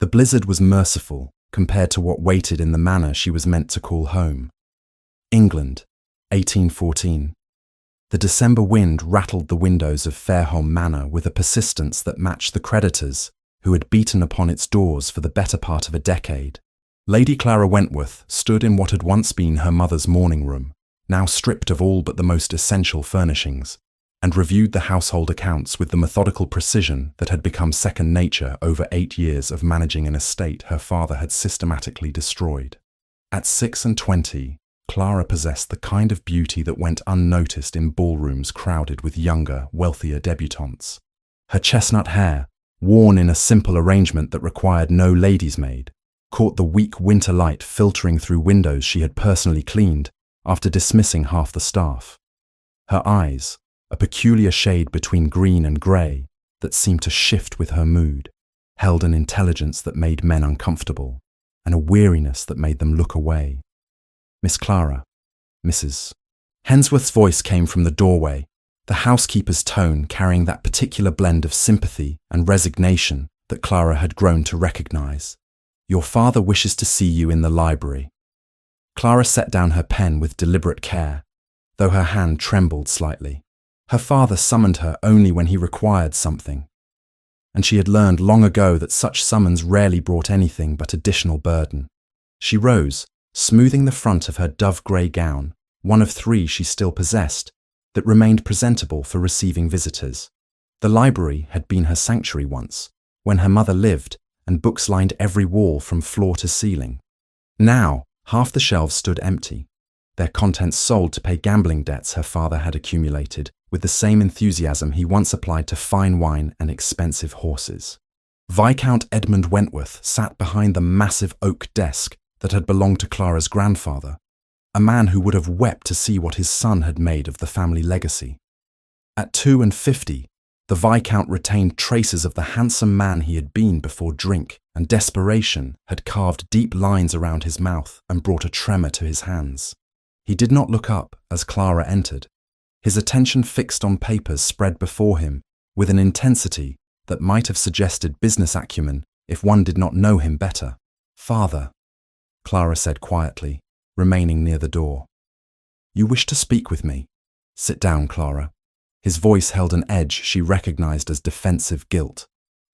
The blizzard was merciful compared to what waited in the manor she was meant to call home. England, 1814. The December wind rattled the windows of Fairholme Manor with a persistence that matched the creditors who had beaten upon its doors for the better part of a decade. Lady Clara Wentworth stood in what had once been her mother's morning room, now stripped of all but the most essential furnishings, and reviewed the household accounts with the methodical precision that had become second nature over 8 years of managing an estate her father had systematically destroyed. At 26, Clara possessed the kind of beauty that went unnoticed in ballrooms crowded with younger, wealthier debutantes. Her chestnut hair, worn in a simple arrangement that required no lady's maid, caught the weak winter light filtering through windows she had personally cleaned after dismissing half the staff. Her eyes, a peculiar shade between green and grey that seemed to shift with her mood, held an intelligence that made men uncomfortable and a weariness that made them look away. Miss Clara, Mrs. Hensworth's voice came from the doorway, the housekeeper's tone carrying that particular blend of sympathy and resignation that Clara had grown to recognise. Your father wishes to see you in the library. Clara set down her pen with deliberate care, though her hand trembled slightly. Her father summoned her only when he required something, and she had learned long ago that such summons rarely brought anything but additional burden. She rose, smoothing the front of her dove-grey gown, one of 3 she still possessed, that remained presentable for receiving visitors. The library had been her sanctuary once, when her mother lived, and books lined every wall from floor to ceiling. Now, half the shelves stood empty, their contents sold to pay gambling debts her father had accumulated with the same enthusiasm he once applied to fine wine and expensive horses. Viscount Edmund Wentworth sat behind the massive oak desk that had belonged to Clara's grandfather, a man who would have wept to see what his son had made of the family legacy. At 52, the Viscount retained traces of the handsome man he had been before drink and desperation had carved deep lines around his mouth and brought a tremor to his hands. He did not look up as Clara entered, his attention fixed on papers spread before him with an intensity that might have suggested business acumen if one did not know him better. Father, Clara said quietly, remaining near the door. You wish to speak with me? Sit down, Clara. His voice held an edge she recognized as defensive guilt.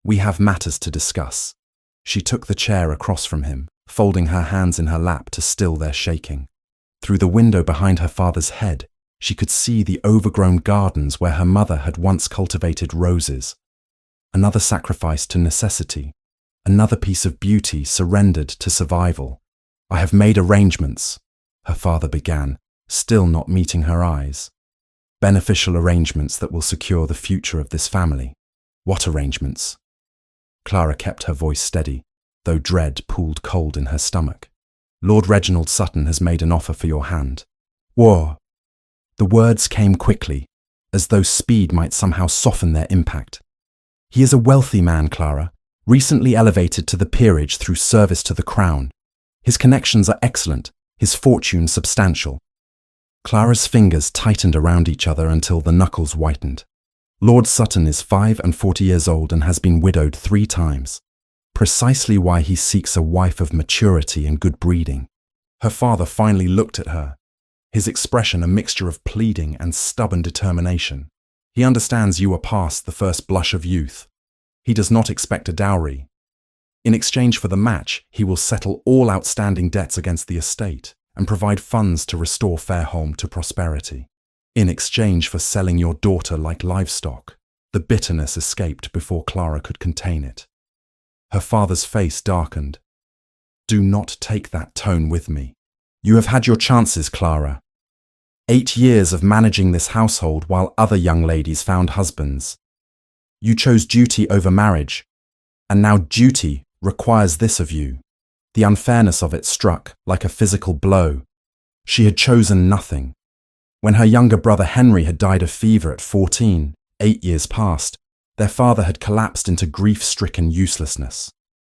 We have matters to discuss. She took the chair across from him, folding her hands in her lap to still their shaking. Through the window behind her father's head, she could see the overgrown gardens where her mother had once cultivated roses. Another sacrifice to necessity, another piece of beauty surrendered to survival. I have made arrangements, her father began, still not meeting her eyes. Beneficial arrangements that will secure the future of this family. What arrangements? Clara kept her voice steady, though dread pooled cold in her stomach. Lord Reginald Sutton has made an offer for your hand. War. The words came quickly, as though speed might somehow soften their impact. He is a wealthy man, Clara, recently elevated to the peerage through service to the crown. His connections are excellent, his fortune substantial. Clara's fingers tightened around each other until the knuckles whitened. Lord Sutton is 45 years old and has been widowed 3 times. Precisely why he seeks a wife of maturity and good breeding. Her father finally looked at her, his expression a mixture of pleading and stubborn determination. He understands you are past the first blush of youth. He does not expect a dowry. In exchange for the match, he will settle all outstanding debts against the estate and provide funds to restore Fairholme to prosperity. In exchange for selling your daughter like livestock. The bitterness escaped before Clara could contain it. Her father's face darkened. Do not take that tone with me. You have had your chances, Clara. 8 years of managing this household while other young ladies found husbands. You chose duty over marriage, and now duty requires this of you. The unfairness of it struck like a physical blow. She had chosen nothing. When her younger brother Henry had died of fever at 14, 8 years past, their father had collapsed into grief-stricken uselessness.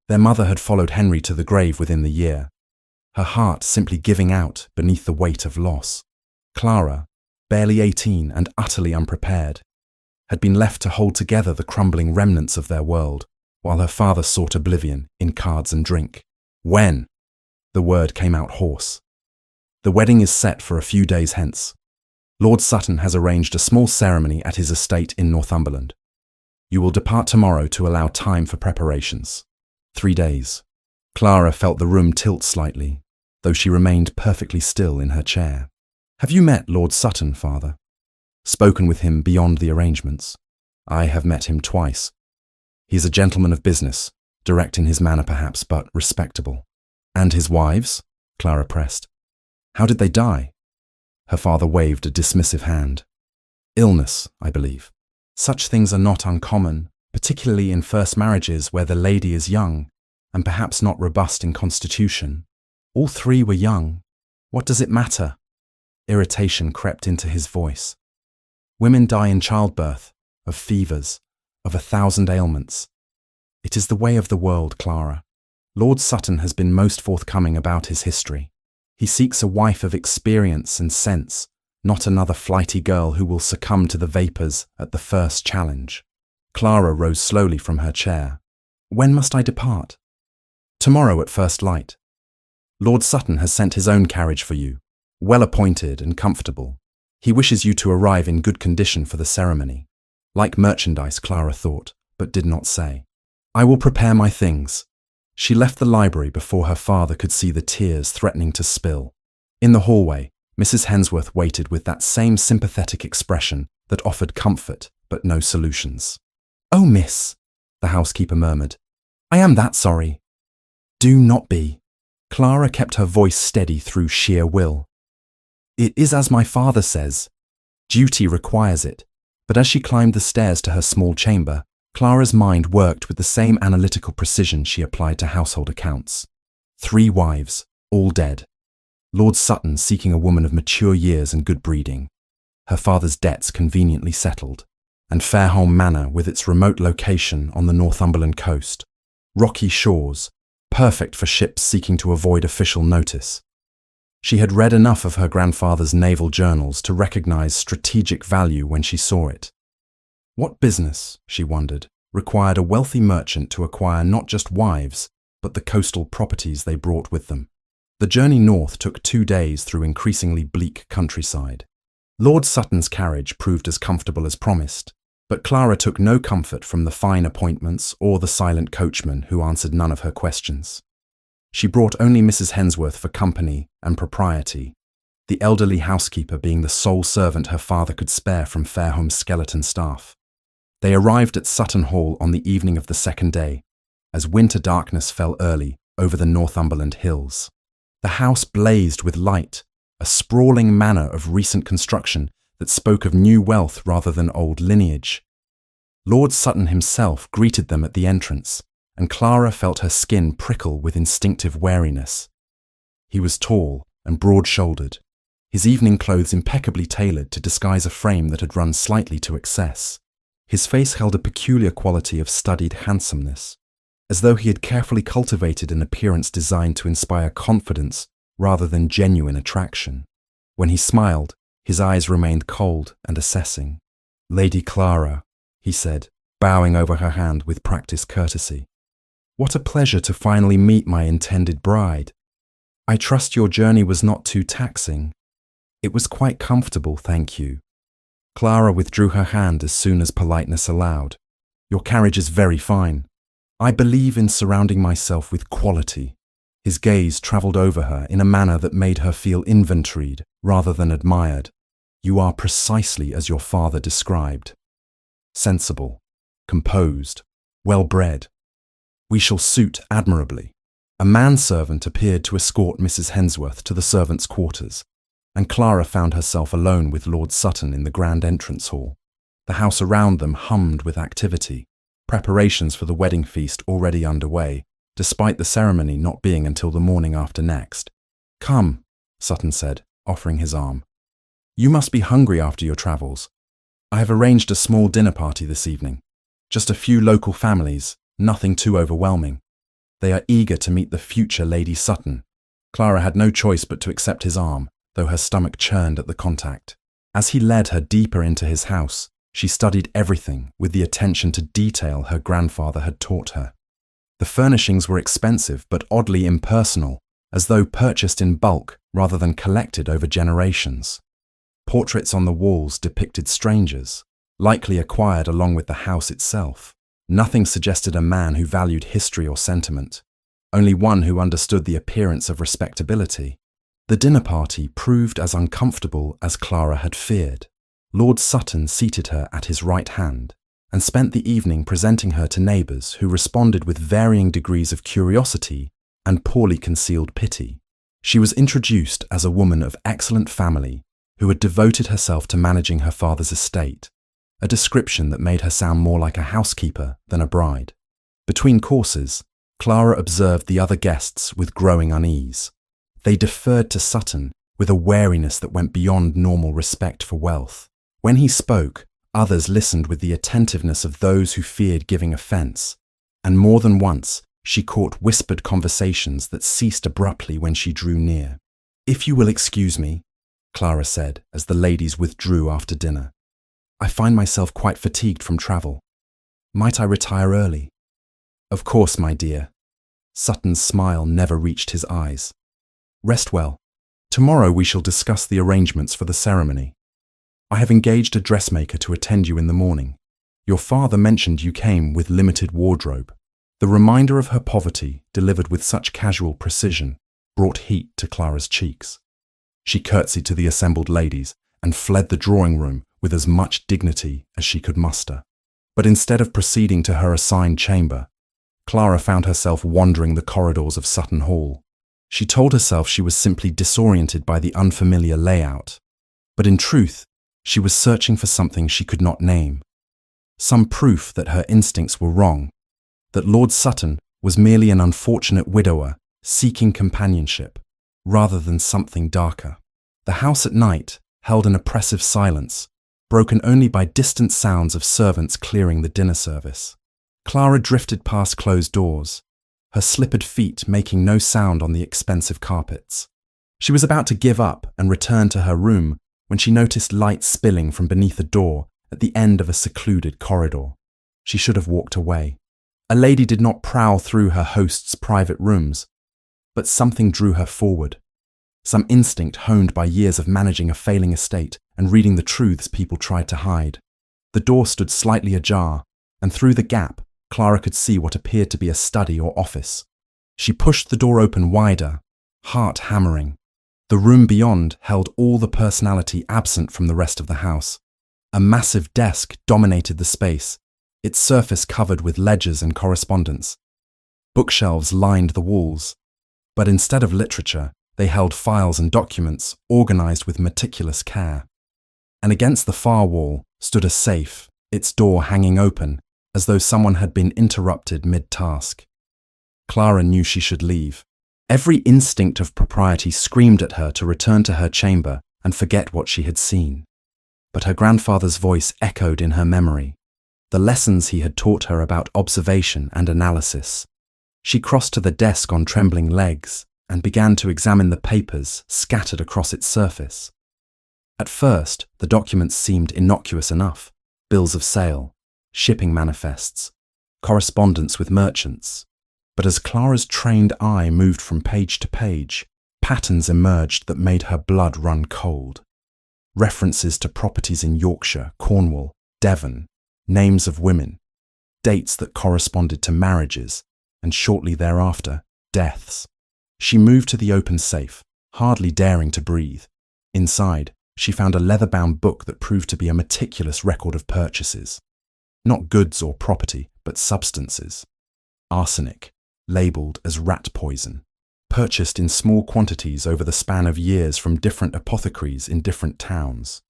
Their mother had followed Henry to the grave within the year, her heart simply giving out beneath the weight of loss. Clara, barely 18 and utterly unprepared, had been left to hold together the crumbling remnants of their world, while her father sought oblivion in cards and drink. When? The word came out hoarse. The wedding is set for a few days hence. Lord Sutton has arranged a small ceremony at his estate in Northumberland. You will depart tomorrow to allow time for preparations. 3 days. Clara felt the room tilt slightly, though she remained perfectly still in her chair. Have you met Lord Sutton, father? Spoken with him beyond the arrangements? I have met him twice. He is a gentleman of business, direct in his manner perhaps, but respectable. And his wives? Clara pressed. How did they die? Her father waved a dismissive hand. Illness, I believe. Such things are not uncommon, particularly in first marriages where the lady is young, and perhaps not robust in constitution. All 3 were young. What does it matter? Irritation crept into his voice. Women die in childbirth, of fevers, of 1,000 ailments. It is the way of the world, Clara. Lord Sutton has been most forthcoming about his history. He seeks a wife of experience and sense, not another flighty girl who will succumb to the vapours at the first challenge. Clara rose slowly from her chair. When must I depart? Tomorrow at first light. Lord Sutton has sent his own carriage for you, well appointed and comfortable. He wishes you to arrive in good condition for the ceremony. Like merchandise, Clara thought, but did not say. I will prepare my things. She left the library before her father could see the tears threatening to spill. In the hallway, Mrs. Hensworth waited with that same sympathetic expression that offered comfort but no solutions. Oh, miss, the housekeeper murmured. I am that sorry. Do not be. Clara kept her voice steady through sheer will. It is as my father says. Duty requires it. But as she climbed the stairs to her small chamber, Clara's mind worked with the same analytical precision she applied to household accounts. 3 wives, all dead. Lord Sutton seeking a woman of mature years and good breeding. Her father's debts conveniently settled. And Fairholme Manor with its remote location on the Northumberland coast. Rocky shores, perfect for ships seeking to avoid official notice. She had read enough of her grandfather's naval journals to recognize strategic value when she saw it. What business, she wondered, required a wealthy merchant to acquire not just wives, but the coastal properties they brought with them? The journey north took 2 days through increasingly bleak countryside. Lord Sutton's carriage proved as comfortable as promised, but Clara took no comfort from the fine appointments or the silent coachman who answered none of her questions. She brought only Mrs. Hensworth for company and propriety, the elderly housekeeper being the sole servant her father could spare from Fairholme's skeleton staff. They arrived at Sutton Hall on the evening of the 2nd day, as winter darkness fell early over the Northumberland hills. The house blazed with light, a sprawling manor of recent construction that spoke of new wealth rather than old lineage. Lord Sutton himself greeted them at the entrance, and Clara felt her skin prickle with instinctive wariness. He was tall and broad-shouldered, his evening clothes impeccably tailored to disguise a frame that had run slightly to excess. His face held a peculiar quality of studied handsomeness, as though he had carefully cultivated an appearance designed to inspire confidence rather than genuine attraction. When he smiled, his eyes remained cold and assessing. Lady Clara, he said, bowing over her hand with practiced courtesy. What a pleasure to finally meet my intended bride. I trust your journey was not too taxing. It was quite comfortable, thank you. Clara withdrew her hand as soon as politeness allowed. Your carriage is very fine. I believe in surrounding myself with quality. His gaze travelled over her in a manner that made her feel inventoried rather than admired. You are precisely as your father described. Sensible, composed, well-bred. We shall suit admirably. A manservant appeared to escort Mrs. Hensworth to the servants' quarters, and Clara found herself alone with Lord Sutton in the grand entrance hall. The house around them hummed with activity, preparations for the wedding feast already underway, despite the ceremony not being until the morning after next. Come, Sutton said, offering his arm. You must be hungry after your travels. I have arranged a small dinner party this evening. Just a few local families, nothing too overwhelming. They are eager to meet the future Lady Sutton. Clara had no choice but to accept his arm, though her stomach churned at the contact. As he led her deeper into his house, she studied everything with the attention to detail her grandfather had taught her. The furnishings were expensive but oddly impersonal, as though purchased in bulk rather than collected over generations. Portraits on the walls depicted strangers, likely acquired along with the house itself. Nothing suggested a man who valued history or sentiment, only one who understood the appearance of respectability. The dinner party proved as uncomfortable as Clara had feared. Lord Sutton seated her at his right hand and spent the evening presenting her to neighbours who responded with varying degrees of curiosity and poorly concealed pity. She was introduced as a woman of excellent family who had devoted herself to managing her father's estate, a description that made her sound more like a housekeeper than a bride. Between courses, Clara observed the other guests with growing unease. They deferred to Sutton with a wariness that went beyond normal respect for wealth. When he spoke, others listened with the attentiveness of those who feared giving offence, and more than once she caught whispered conversations that ceased abruptly when she drew near. "If you will excuse me," Clara said as the ladies withdrew after dinner. "I find myself quite fatigued from travel. Might I retire early?" "Of course, my dear." Sutton's smile never reached his eyes. "Rest well. Tomorrow we shall discuss the arrangements for the ceremony. I have engaged a dressmaker to attend you in the morning. Your father mentioned you came with limited wardrobe." The reminder of her poverty, delivered with such casual precision, brought heat to Clara's cheeks. She curtsied to the assembled ladies and fled the drawing room with as much dignity as she could muster. But instead of proceeding to her assigned chamber, Clara found herself wandering the corridors of Sutton Hall. She told herself she was simply disoriented by the unfamiliar layout, but in truth, she was searching for something she could not name. Some proof that her instincts were wrong, that Lord Sutton was merely an unfortunate widower seeking companionship, rather than something darker. The house at night held an oppressive silence, broken only by distant sounds of servants clearing the dinner service. Clara drifted past closed doors, her slippered feet making no sound on the expensive carpets. She was about to give up and return to her room when she noticed light spilling from beneath a door at the end of a secluded corridor. She should have walked away. A lady did not prowl through her host's private rooms, but something drew her forward. Some instinct honed by years of managing a failing estate and reading the truths people tried to hide. The door stood slightly ajar, and through the gap, Clara could see what appeared to be a study or office. She pushed the door open wider, heart hammering. The room beyond held all the personality absent from the rest of the house. A massive desk dominated the space, its surface covered with ledgers and correspondence. Bookshelves lined the walls, but instead of literature, they held files and documents organized with meticulous care. And against the far wall stood a safe, its door hanging open, as though someone had been interrupted mid-task. Clara knew she should leave. Every instinct of propriety screamed at her to return to her chamber and forget what she had seen. But her grandfather's voice echoed in her memory, the lessons he had taught her about observation and analysis. She crossed to the desk on trembling legs and began to examine the papers scattered across its surface. At first, the documents seemed innocuous enough: bills of sale, shipping manifests, correspondence with merchants. But as Clara's trained eye moved from page to page, patterns emerged that made her blood run cold. References to properties in Yorkshire, Cornwall, Devon, names of women, dates that corresponded to marriages, and shortly thereafter, deaths. She moved to the open safe, hardly daring to breathe. Inside, she found a leather-bound book that proved to be a meticulous record of purchases. Not goods or property, but substances. Arsenic, labelled as rat poison, purchased in small quantities over the span of years from different apothecaries in different towns.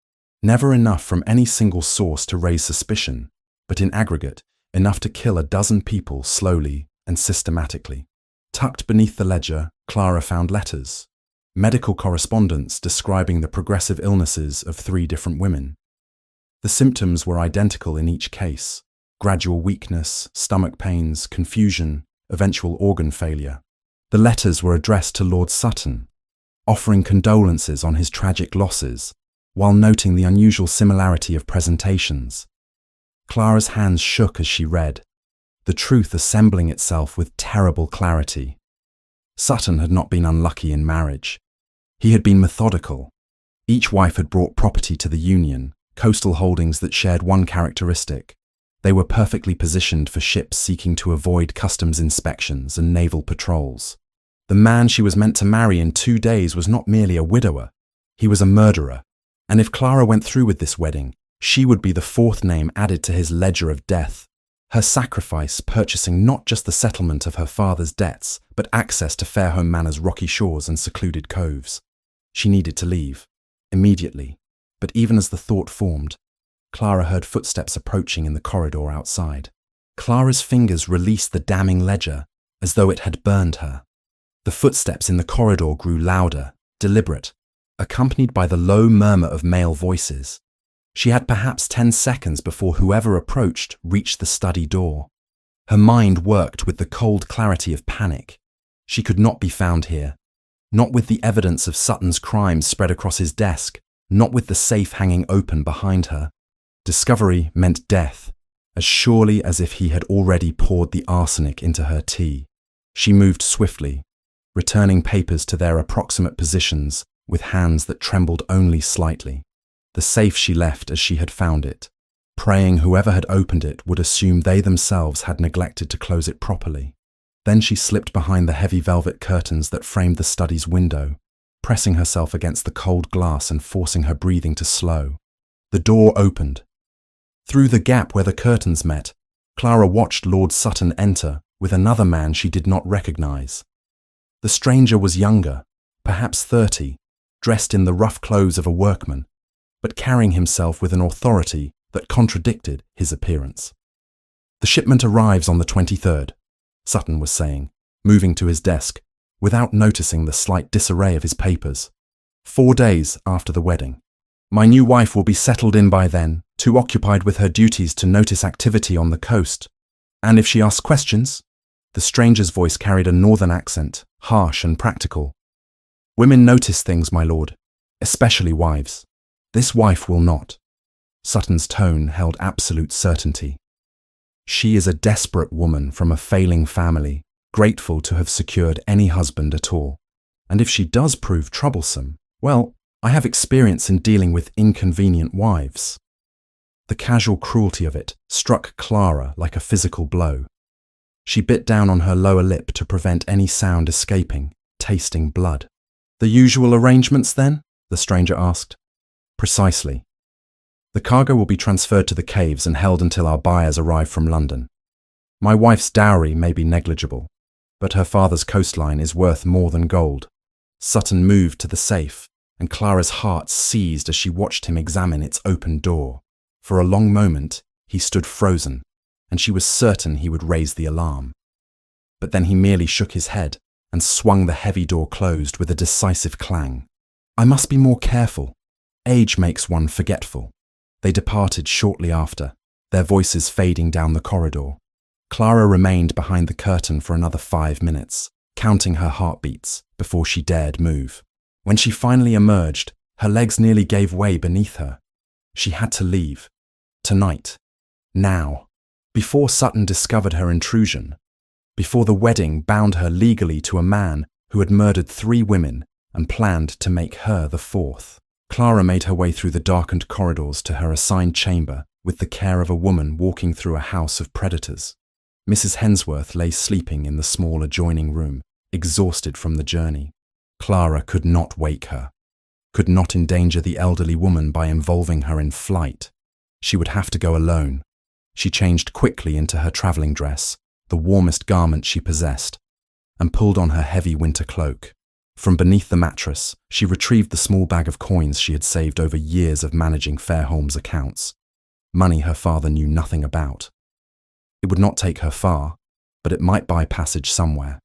Never enough from any single source to raise suspicion, but in aggregate, enough to kill a dozen people slowly and systematically. Tucked beneath the ledger, Clara found letters, medical correspondence describing the progressive illnesses of 3 different women. The symptoms were identical in each case: gradual weakness, stomach pains, confusion, eventual organ failure. The letters were addressed to Lord Sutton, offering condolences on his tragic losses, while noting the unusual similarity of presentations. Clara's hands shook as she read. the truth assembling itself with terrible clarity. Sutton had not been unlucky in marriage. He had been methodical. Each wife had brought property to the union, coastal holdings that shared one characteristic. They were perfectly positioned for ships seeking to avoid customs inspections and naval patrols. The man she was meant to marry in 2 days was not merely a widower. He was a murderer. And if Clara went through with this wedding, she would be the 4th name added to his ledger of death. Her sacrifice purchasing not just the settlement of her father's debts, but access to Fairholme Manor's rocky shores and secluded coves. She needed to leave, immediately, but even as the thought formed, Clara heard footsteps approaching in the corridor outside. Clara's fingers released the damning ledger, as though it had burned her. The footsteps in the corridor grew louder, deliberate, accompanied by the low murmur of male voices. She had perhaps 10 seconds before whoever approached reached the study door. Her mind worked with the cold clarity of panic. She could not be found here. Not with the evidence of Sutton's crimes spread across his desk, not with the safe hanging open behind her. Discovery meant death, as surely as if he had already poured the arsenic into her tea. She moved swiftly, returning papers to their approximate positions with hands that trembled only slightly. The safe she left as she had found it, praying whoever had opened it would assume they themselves had neglected to close it properly. Then she slipped behind the heavy velvet curtains that framed the study's window, pressing herself against the cold glass and forcing her breathing to slow. The door opened. Through the gap where the curtains met, Clara watched Lord Sutton enter with another man she did not recognize. The stranger was younger, perhaps 30, dressed in the rough clothes of a workman, but carrying himself with an authority that contradicted his appearance. "The shipment arrives on the 23rd, Sutton was saying, moving to his desk, without noticing the slight disarray of his papers. 4 days after the wedding. My new wife will be settled in by then, too occupied with her duties to notice activity on the coast. And if she asks questions?" The stranger's voice carried a northern accent, harsh and practical. "Women notice things, my lord, especially wives. This wife will not." Sutton's tone held absolute certainty. "She is a desperate woman from a failing family, grateful to have secured any husband at all. And if she does prove troublesome, well, I have experience in dealing with inconvenient wives." The casual cruelty of it struck Clara like a physical blow. She bit down on her lower lip to prevent any sound escaping, tasting blood. "The usual arrangements, then?" the stranger asked. "Precisely. The cargo will be transferred to the caves and held until our buyers arrive from London. My wife's dowry may be negligible, but her father's coastline is worth more than gold." Sutton moved to the safe, and Clara's heart seized as she watched him examine its open door. For a long moment, he stood frozen, and she was certain he would raise the alarm. But then he merely shook his head and swung the heavy door closed with a decisive clang. "I must be more careful. Age makes one forgetful." They departed shortly after, their voices fading down the corridor. Clara remained behind the curtain for another 5 minutes, counting her heartbeats before she dared move. When she finally emerged, her legs nearly gave way beneath her. She had to leave. Tonight. Now. Before Sutton discovered her intrusion. Before the wedding bound her legally to a man who had murdered 3 women and planned to make her the 4th. Clara made her way through the darkened corridors to her assigned chamber with the care of a woman walking through a house of predators. Mrs. Hensworth lay sleeping in the small adjoining room, exhausted from the journey. Clara could not wake her, could not endanger the elderly woman by involving her in flight. She would have to go alone. She changed quickly into her travelling dress, the warmest garment she possessed, and pulled on her heavy winter cloak. From beneath the mattress, she retrieved the small bag of coins she had saved over years of managing Fairholme's accounts, money her father knew nothing about. It would not take her far, but it might buy passage somewhere,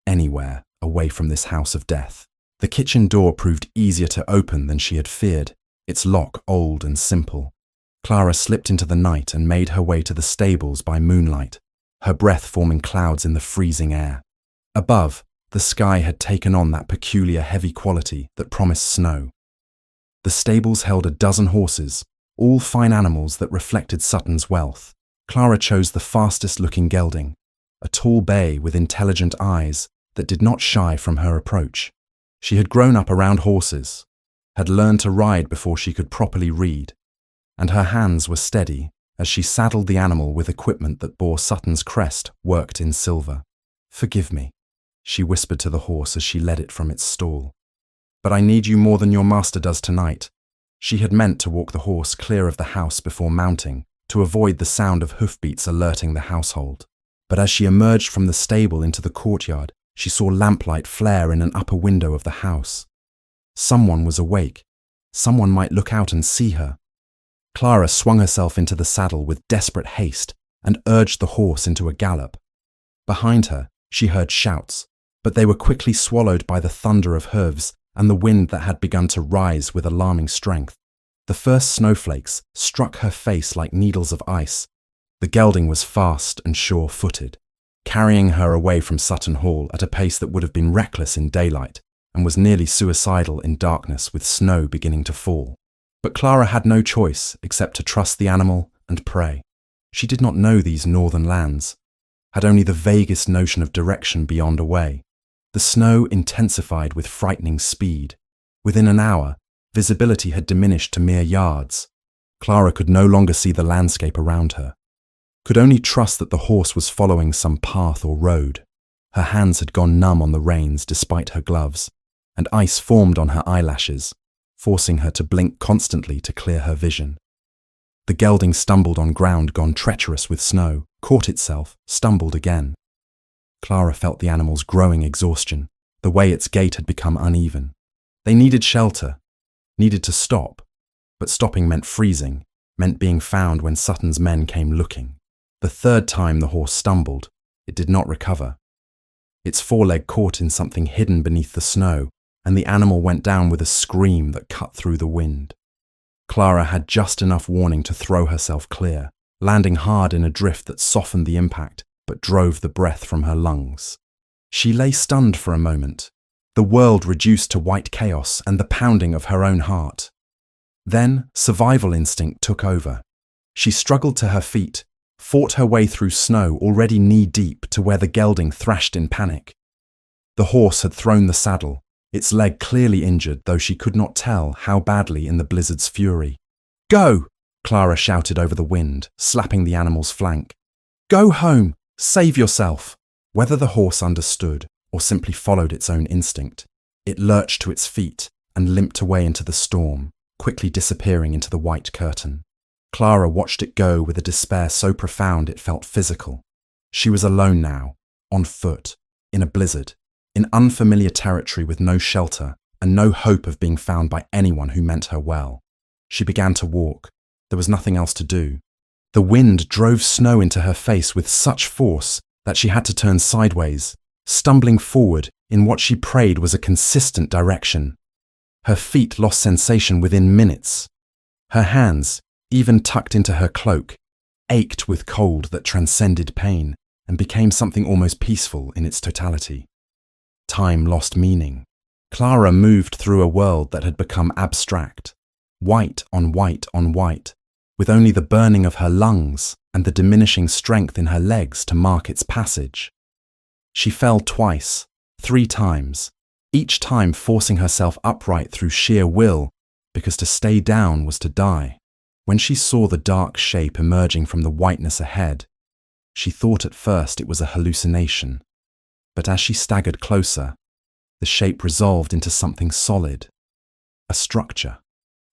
anywhere away from this house of death. The kitchen door proved easier to open than she had feared, its lock old and simple. Clara slipped into the night and made her way to the stables by moonlight, her breath forming clouds in the freezing air. Above, the sky had taken on that peculiar heavy quality that promised snow. The stables held a dozen horses, all fine animals that reflected Sutton's wealth. Clara chose the fastest-looking gelding, a tall bay with intelligent eyes that did not shy from her approach. She had grown up around horses, had learned to ride before she could properly read, and her hands were steady as she saddled the animal with equipment that bore Sutton's crest worked in silver. "Forgive me," she whispered to the horse as she led it from its stall. "But I need you more than your master does tonight." She had meant to walk the horse clear of the house before mounting, to avoid the sound of hoofbeats alerting the household. But as she emerged from the stable into the courtyard, she saw lamplight flare in an upper window of the house. Someone was awake. Someone might look out and see her. Clara swung herself into the saddle with desperate haste and urged the horse into a gallop. Behind her, she heard shouts, but they were quickly swallowed by the thunder of hooves and the wind that had begun to rise with alarming strength. The first snowflakes struck her face like needles of ice. The gelding was fast and sure-footed, carrying her away from Sutton Hall at a pace that would have been reckless in daylight and was nearly suicidal in darkness with snow beginning to fall. But Clara had no choice except to trust the animal and pray. She did not know these northern lands, had only the vaguest notion of direction beyond a way. The snow intensified with frightening speed. Within an hour, visibility had diminished to mere yards. Clara could no longer see the landscape around her, could only trust that the horse was following some path or road. Her hands had gone numb on the reins despite her gloves, and ice formed on her eyelashes, forcing her to blink constantly to clear her vision. The gelding stumbled on ground gone treacherous with snow, caught itself, stumbled again. Clara felt the animal's growing exhaustion, the way its gait had become uneven. They needed shelter, needed to stop, but stopping meant freezing, meant being found when Sutton's men came looking. The third time the horse stumbled, it did not recover. Its foreleg caught in something hidden beneath the snow, and the animal went down with a scream that cut through the wind. Clara had just enough warning to throw herself clear, landing hard in a drift that softened the impact but drove the breath from her lungs. She lay stunned for a moment, the world reduced to white chaos and the pounding of her own heart. Then survival instinct took over. She struggled to her feet, fought her way through snow already knee-deep to where the gelding thrashed in panic. The horse had thrown the saddle, its leg clearly injured, though she could not tell how badly in the blizzard's fury. "Go!" Clara shouted over the wind, slapping the animal's flank. "Go home! Save yourself!" Whether the horse understood or simply followed its own instinct, it lurched to its feet and limped away into the storm, quickly disappearing into the white curtain. Clara watched it go with a despair so profound it felt physical. She was alone now, on foot, in a blizzard, in unfamiliar territory with no shelter and no hope of being found by anyone who meant her well. She began to walk. There was nothing else to do. The wind drove snow into her face with such force that she had to turn sideways, stumbling forward in what she prayed was a consistent direction. Her feet lost sensation within minutes. Her hands, even tucked into her cloak, ached with cold that transcended pain and became something almost peaceful in its totality. Time lost meaning. Clara moved through a world that had become abstract, white on white on white, with only the burning of her lungs and the diminishing strength in her legs to mark its passage. She fell twice, 3 times, each time forcing herself upright through sheer will, because to stay down was to die. When she saw the dark shape emerging from the whiteness ahead, she thought at first it was a hallucination, but as she staggered closer, the shape resolved into something solid. A structure,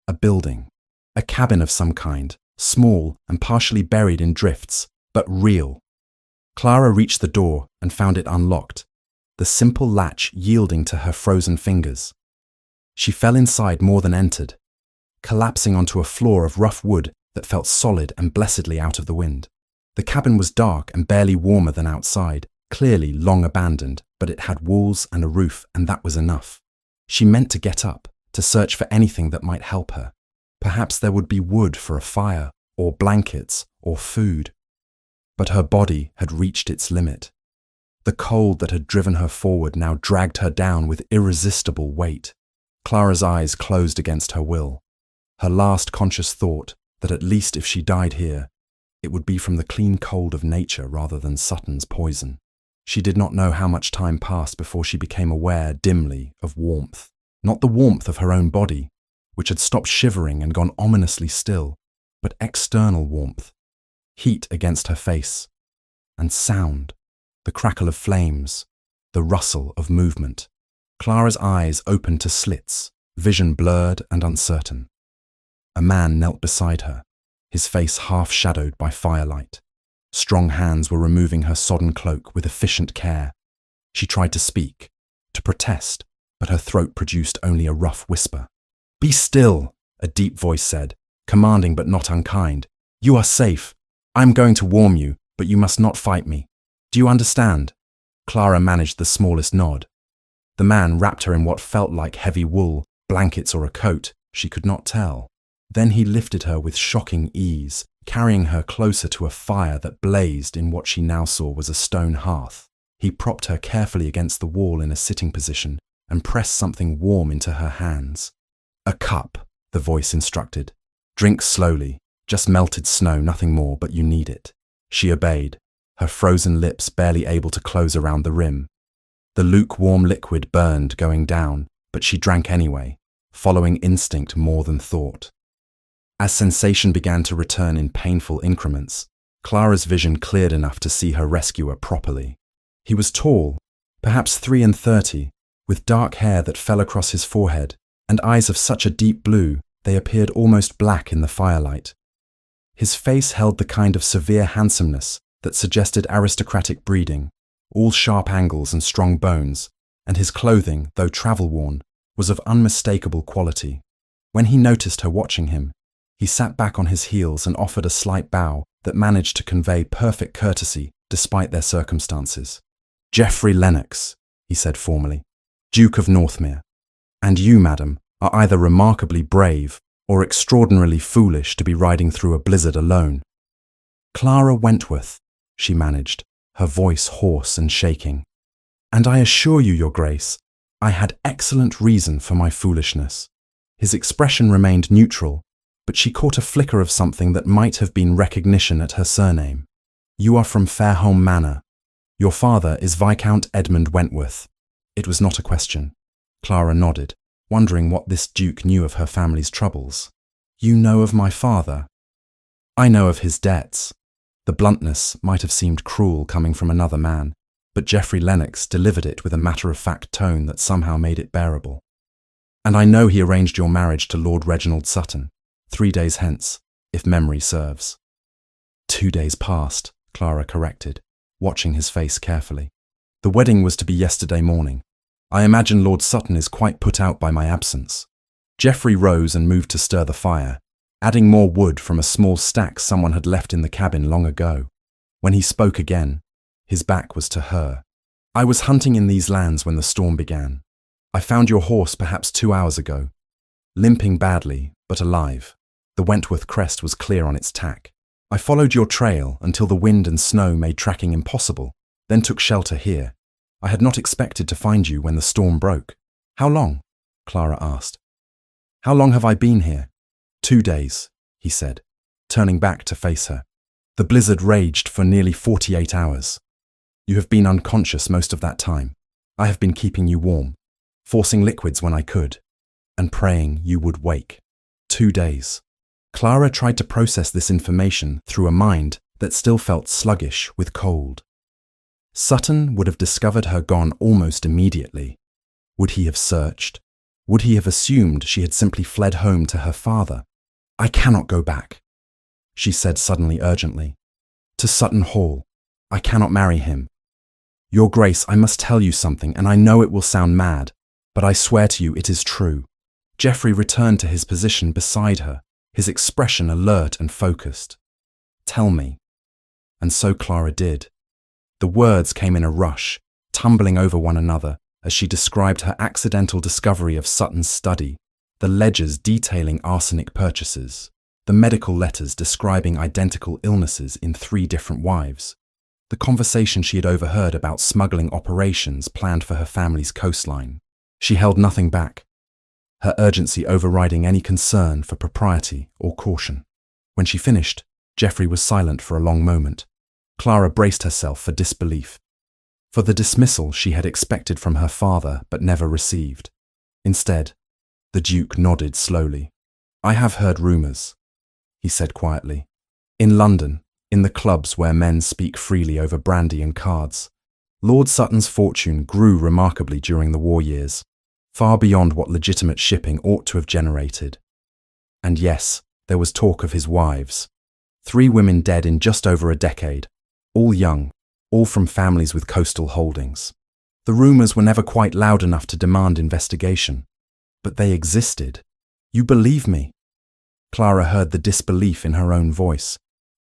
a building, a cabin of some kind, small and partially buried in drifts, but real. Clara reached the door and found it unlocked, the simple latch yielding to her frozen fingers. She fell inside more than entered, collapsing onto a floor of rough wood that felt solid and blessedly out of the wind. The cabin was dark and barely warmer than outside, clearly long abandoned, but it had walls and a roof, and that was enough. She meant to get up, to search for anything that might help her. Perhaps there would be wood for a fire, or blankets, or food. But her body had reached its limit. The cold that had driven her forward now dragged her down with irresistible weight. Clara's eyes closed against her will. Her last conscious thought that at least if she died here, It would be from the clean cold of nature rather than Sutton's poison. She did not know how much time passed before she became aware, dimly, of warmth. Not the warmth of her own body, which had stopped shivering and gone ominously still, but external warmth. Heat against her face. And sound. The crackle of flames. The rustle of movement. Clara's eyes opened to slits, vision blurred and uncertain. A man knelt beside her, his face half-shadowed by firelight. Strong hands were removing her sodden cloak with efficient care. She tried to speak, to protest, but her throat produced only a rough whisper. "Be still," a deep voice said, commanding but not unkind. "You are safe. I am going to warm you, but you must not fight me. Do you understand?" Clara managed the smallest nod. The man wrapped her in what felt like heavy wool, blankets or a coat, she could not tell. Then he lifted her with shocking ease, carrying her closer to a fire that blazed in what she now saw was a stone hearth. He propped her carefully against the wall in a sitting position and pressed something warm into her hands. "A cup," the voice instructed. "Drink slowly, just melted snow, nothing more, but you need it." She obeyed, her frozen lips barely able to close around the rim. The lukewarm liquid burned going down, but she drank anyway, following instinct more than thought. As sensation began to return in painful increments, Clara's vision cleared enough to see her rescuer properly. He was tall, perhaps 33, with dark hair that fell across his forehead, and eyes of such a deep blue they appeared almost black in the firelight. His face held the kind of severe handsomeness that suggested aristocratic breeding, all sharp angles and strong bones, and his clothing, though travel-worn, was of unmistakable quality. When he noticed her watching him, he sat back on his heels and offered a slight bow that managed to convey perfect courtesy despite their circumstances. "Geoffrey Lennox," he said formally, "Duke of Northmere. And you, madam, are either remarkably brave or extraordinarily foolish to be riding through a blizzard alone." "Clara Wentworth," she managed, her voice hoarse and shaking. "And I assure you, Your Grace, I had excellent reason for my foolishness." His expression remained neutral, but she caught a flicker of something that might have been recognition at her surname. "You are from Fairholme Manor. Your father is Viscount Edmund Wentworth." It was not a question. Clara nodded, wondering what this duke knew of her family's troubles. "You know of my father?" "I know of his debts." The bluntness might have seemed cruel coming from another man, but Geoffrey Lennox delivered it with a matter-of-fact tone that somehow made it bearable. "And I know he arranged your marriage to Lord Reginald Sutton, 3 days hence, if memory serves." 2 days past, Clara corrected, watching his face carefully. "The wedding was to be yesterday morning. I imagine Lord Sutton is quite put out by my absence." Geoffrey rose and moved to stir the fire, adding more wood from a small stack someone had left in the cabin long ago. When he spoke again, his back was to her. "I was hunting in these lands when the storm began. I found your horse perhaps 2 hours ago, limping badly, but alive. The Wentworth crest was clear on its tack. I followed your trail until the wind and snow made tracking impossible, then took shelter here. I had not expected to find you when the storm broke." "How long?" Clara asked. "How long have I been here?" 2 days, he said, turning back to face her. "The blizzard raged for nearly 48 hours. You have been unconscious most of that time. I have been keeping you warm, forcing liquids when I could, and praying you would wake. 2 days. Clara tried to process this information through a mind that still felt sluggish with cold. Sutton would have discovered her gone almost immediately. Would he have searched? Would he have assumed she had simply fled home to her father? "I cannot go back," she said suddenly urgently. "To Sutton Hall. I cannot marry him. Your Grace, I must tell you something, and I know it will sound mad, but I swear to you it is true." Geoffrey returned to his position beside her, his expression alert and focused. "Tell me." And so Clara did. The words came in a rush, tumbling over one another as she described her accidental discovery of Sutton's study, the ledgers detailing arsenic purchases, the medical letters describing identical illnesses in 3 different wives, the conversation she had overheard about smuggling operations planned for her family's coastline. She held nothing back, her urgency overriding any concern for propriety or caution. When she finished, Geoffrey was silent for a long moment. Clara braced herself for disbelief. For the dismissal she had expected from her father but never received. Instead, the Duke nodded slowly. "I have heard rumours," he said quietly. "In London, in the clubs where men speak freely over brandy and cards, Lord Sutton's fortune grew remarkably during the war years, far beyond what legitimate shipping ought to have generated. And yes, there was talk of his wives. 3 women dead in just over a decade, all young, all from families with coastal holdings. The rumours were never quite loud enough to demand investigation, but they existed. You believe me?" Clara heard the disbelief in her own voice.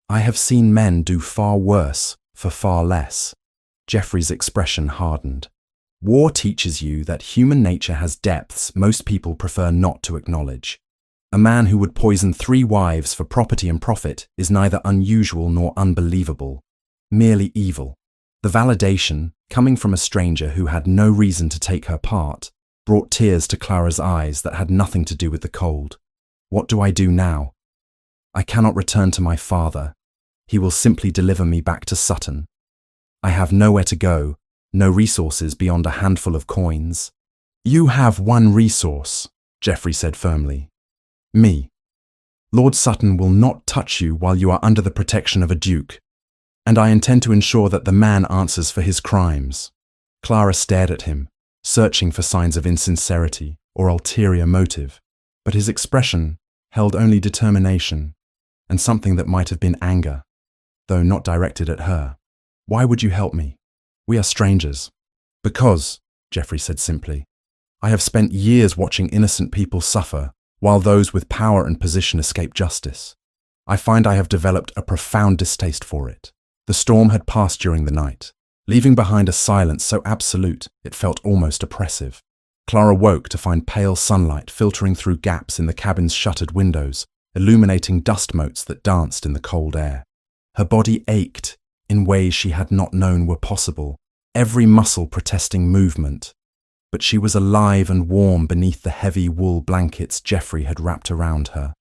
"I have seen men do far worse for far less." Geoffrey's expression hardened. "War teaches you that human nature has depths most people prefer not to acknowledge. A man who would poison 3 wives for property and profit is neither unusual nor unbelievable, merely evil." The validation, coming from a stranger who had no reason to take her part, brought tears to Clara's eyes that had nothing to do with the cold. "What do I do now? I cannot return to my father. He will simply deliver me back to Sutton. I have nowhere to go, no resources beyond a handful of coins." "You have one resource," Geoffrey said firmly. "Me. Lord Sutton will not touch you while you are under the protection of a duke, and I intend to ensure that the man answers for his crimes." Clara stared at him, searching for signs of insincerity or ulterior motive, but his expression held only determination and something that might have been anger, though not directed at her. "Why would you help me? We are strangers." "Because," Geoffrey said simply, "I have spent years watching innocent people suffer while those with power and position escape justice. I find I have developed a profound distaste for it." The storm had passed during the night, leaving behind a silence so absolute it felt almost oppressive. Clara woke to find pale sunlight filtering through gaps in the cabin's shuttered windows, illuminating dust motes that danced in the cold air. Her body ached in ways she had not known were possible, every muscle protesting movement. But she was alive and warm beneath the heavy wool blankets Geoffrey had wrapped around her.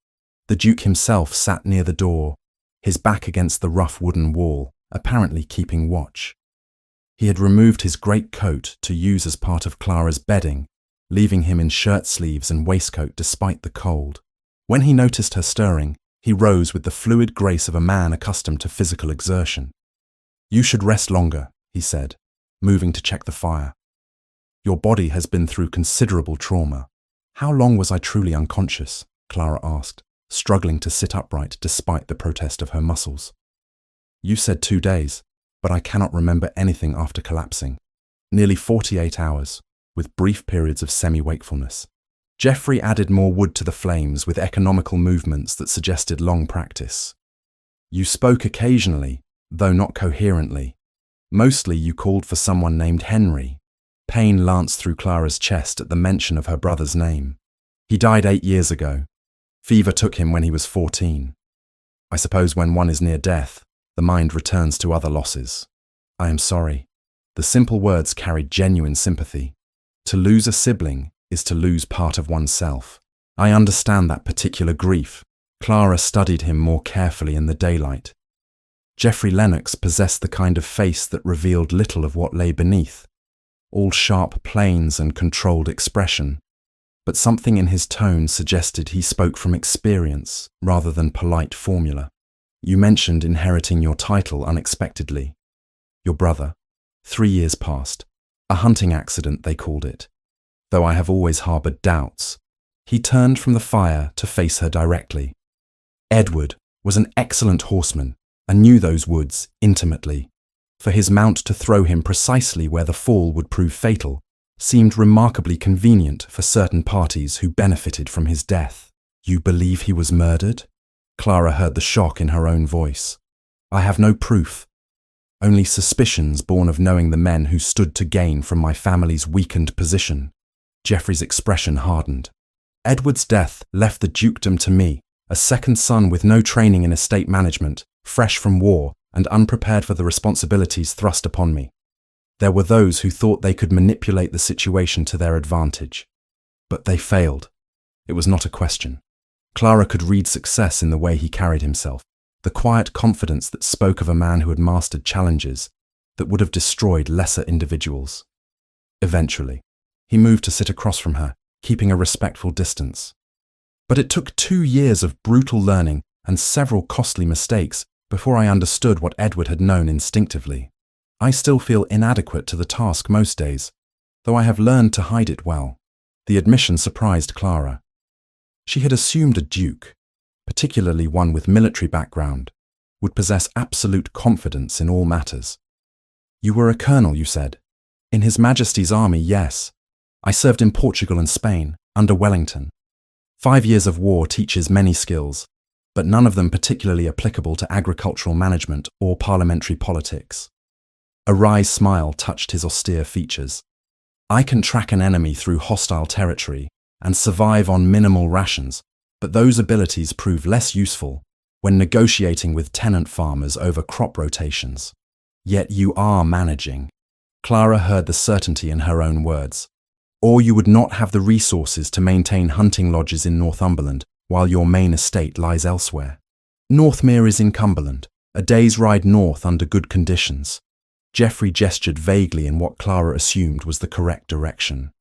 The Duke himself sat near the door, his back against the rough wooden wall, apparently keeping watch. He had removed his great coat to use as part of Clara's bedding, leaving him in shirt sleeves and waistcoat despite the cold. When he noticed her stirring, he rose with the fluid grace of a man accustomed to physical exertion. "You should rest longer," he said, moving to check the fire. "Your body has been through considerable trauma." "How long was I truly unconscious?" Clara asked, struggling to sit upright despite the protest of her muscles. "You said 2 days, but I cannot remember anything after collapsing. Nearly 48 hours, with brief periods of semi-wakefulness." Geoffrey added more wood to the flames with economical movements that suggested long practice. "You spoke occasionally, though not coherently. Mostly you called for someone named Henry." Pain lanced through Clara's chest at the mention of her brother's name. "He died 8 years ago. Fever took him when he was 14. I suppose when one is near death, the mind returns to other losses. I am sorry." The simple words carried genuine sympathy. To lose a sibling is to lose part of oneself. "I understand that particular grief." Clara studied him more carefully in the daylight. Geoffrey Lennox possessed the kind of face that revealed little of what lay beneath, all sharp planes and controlled expression. But something in his tone suggested he spoke from experience rather than polite formula. "You mentioned inheriting your title unexpectedly. Your brother. 3 years passed. A hunting accident, they called it. Though I have always harboured doubts." He turned from the fire to face her directly. "Edward was an excellent horseman and knew those woods intimately. For his mount to throw him precisely where the fall would prove fatal seemed remarkably convenient for certain parties who benefited from his death." "You believe he was murdered?" Clara heard the shock in her own voice. "I have no proof. Only suspicions born of knowing the men who stood to gain from my family's weakened position." Geoffrey's expression hardened. "Edward's death left the dukedom to me, a second son with no training in estate management, fresh from war, and unprepared for the responsibilities thrust upon me. There were those who thought they could manipulate the situation to their advantage. But they failed. It was not a question. Clara could read success in the way he carried himself. the quiet confidence that spoke of a man who had mastered challenges that would have destroyed lesser individuals. Eventually, he moved to sit across from her, keeping a respectful distance. But it took 2 years of brutal learning and several costly mistakes before I understood what Edward had known instinctively. I still feel inadequate to the task most days, though I have learned to hide it well. The admission surprised Clara. She had assumed a duke, particularly one with military background, would possess absolute confidence in all matters. "You were a colonel, you said." "In His Majesty's army, yes. I served in Portugal and Spain, under Wellington. 5 years of war teaches many skills, but none of them particularly applicable to agricultural management or parliamentary politics." A wry smile touched his austere features. "I can track an enemy through hostile territory and survive on minimal rations, but those abilities prove less useful when negotiating with tenant farmers over crop rotations. Yet you are managing." Clara heard the certainty in her own words. "Or you would not have the resources to maintain hunting lodges in Northumberland while your main estate lies elsewhere. Northmere is in Cumberland, a day's ride north under good conditions." Geoffrey gestured vaguely in what Clara assumed was the correct direction.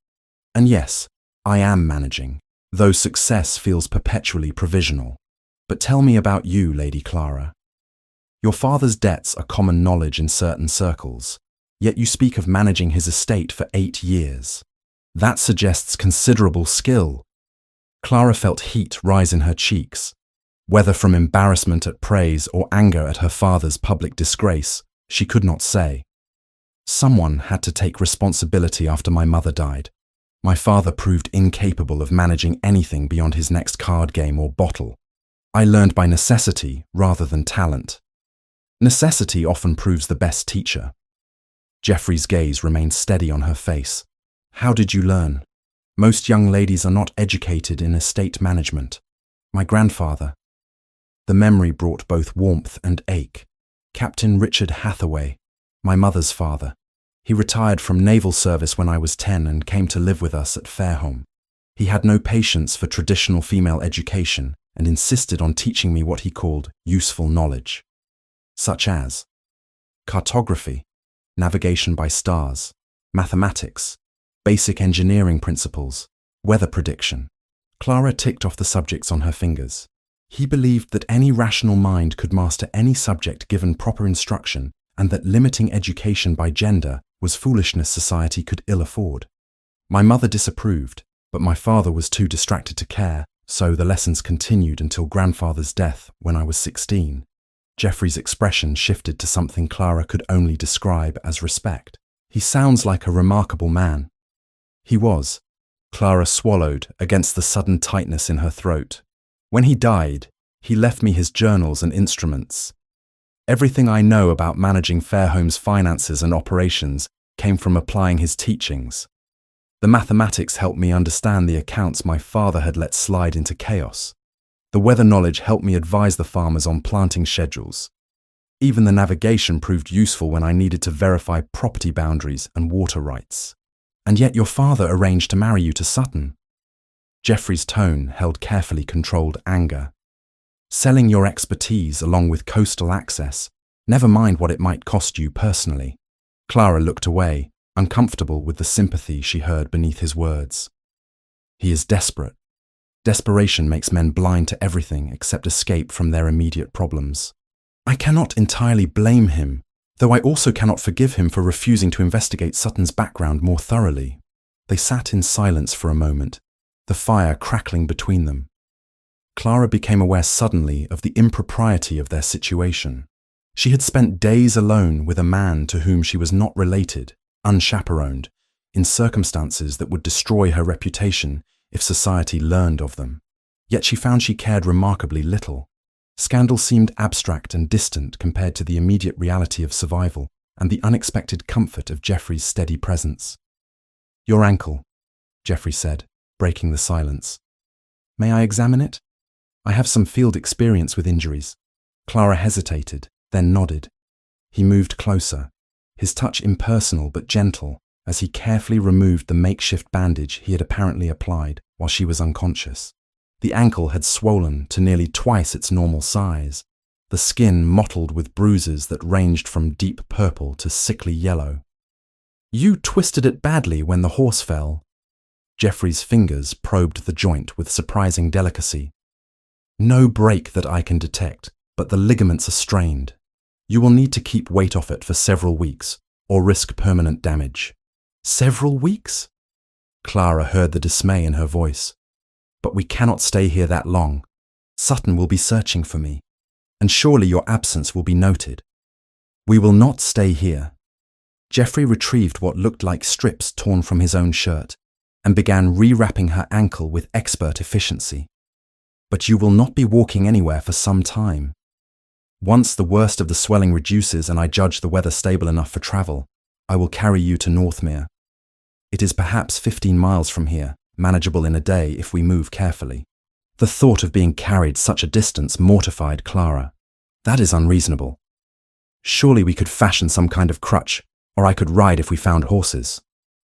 "And yes, I am managing, though success feels perpetually provisional. But tell me about you, Lady Clara. Your father's debts are common knowledge in certain circles, yet you speak of managing his estate for 8 years. That suggests considerable skill." Clara felt heat rise in her cheeks. Whether from embarrassment at praise or anger at her father's public disgrace, she could not say. "Someone had to take responsibility after my mother died. My father proved incapable of managing anything beyond his next card game or bottle. I learned by necessity rather than talent. Necessity often proves the best teacher." Geoffrey's gaze remained steady on her face. "How did you learn? Most young ladies are not educated in estate management. My grandfather." The memory brought both warmth and ache. "Captain Richard Hathaway, my mother's father. He retired from naval service when I was 10 and came to live with us at Fairholme. He had no patience for traditional female education and insisted on teaching me what he called useful knowledge, such as cartography, navigation by stars, mathematics, basic engineering principles, weather prediction." Clara ticked off the subjects on her fingers. He believed that any rational mind could master any subject given proper instruction, and that limiting education by gender was foolishness society could ill afford. "My mother disapproved, but my father was too distracted to care, so the lessons continued until grandfather's death when I was 16. Geoffrey's expression shifted to something Clara could only describe as respect. "He sounds like a remarkable man." He was. Clara swallowed against the sudden tightness in her throat. "When he died, he left me his journals and instruments. Everything I know about managing Fairholme's finances and operations came from applying his teachings. The mathematics helped me understand the accounts my father had let slide into chaos. The weather knowledge helped me advise the farmers on planting schedules. Even the navigation proved useful when I needed to verify property boundaries and water rights. And yet your father arranged to marry you to Sutton." Geoffrey's tone held carefully controlled anger. "Selling your expertise along with coastal access, never mind what it might cost you personally." Clara looked away, uncomfortable with the sympathy she heard beneath his words. "He is desperate. Desperation makes men blind to everything except escape from their immediate problems. I cannot entirely blame him, though I also cannot forgive him for refusing to investigate Sutton's background more thoroughly." They sat in silence for a moment, the fire crackling between them. Clara became aware suddenly of the impropriety of their situation. She had spent days alone with a man to whom she was not related, unchaperoned, in circumstances that would destroy her reputation if society learned of them. Yet she found she cared remarkably little. Scandal seemed abstract and distant compared to the immediate reality of survival and the unexpected comfort of Geoffrey's steady presence. "Your ankle," Geoffrey said, breaking the silence. "May I examine it? I have some field experience with injuries." Clara hesitated, then nodded. He moved closer, his touch impersonal but gentle, as he carefully removed the makeshift bandage he had apparently applied while she was unconscious. The ankle had swollen to nearly twice its normal size. the skin mottled with bruises that ranged from deep purple to sickly yellow. "You twisted it badly when the horse fell." Geoffrey's fingers probed the joint with surprising delicacy. "No break that I can detect, but the ligaments are strained. You will need to keep weight off it for several weeks, or risk permanent damage." "Several weeks?" Clara heard the dismay in her voice. "But we cannot stay here that long. Sutton will be searching for me, and surely your absence will be noted." "We will not stay here." Geoffrey retrieved what looked like strips torn from his own shirt and began rewrapping her ankle with expert efficiency. "But you will not be walking anywhere for some time. Once the worst of the swelling reduces and I judge the weather stable enough for travel, I will carry you to Northmere. It is perhaps 15 miles from here, manageable in a day if we move carefully." The thought of being carried such a distance mortified Clara. "That is unreasonable. Surely we could fashion some kind of crutch, or I could ride if we found horses."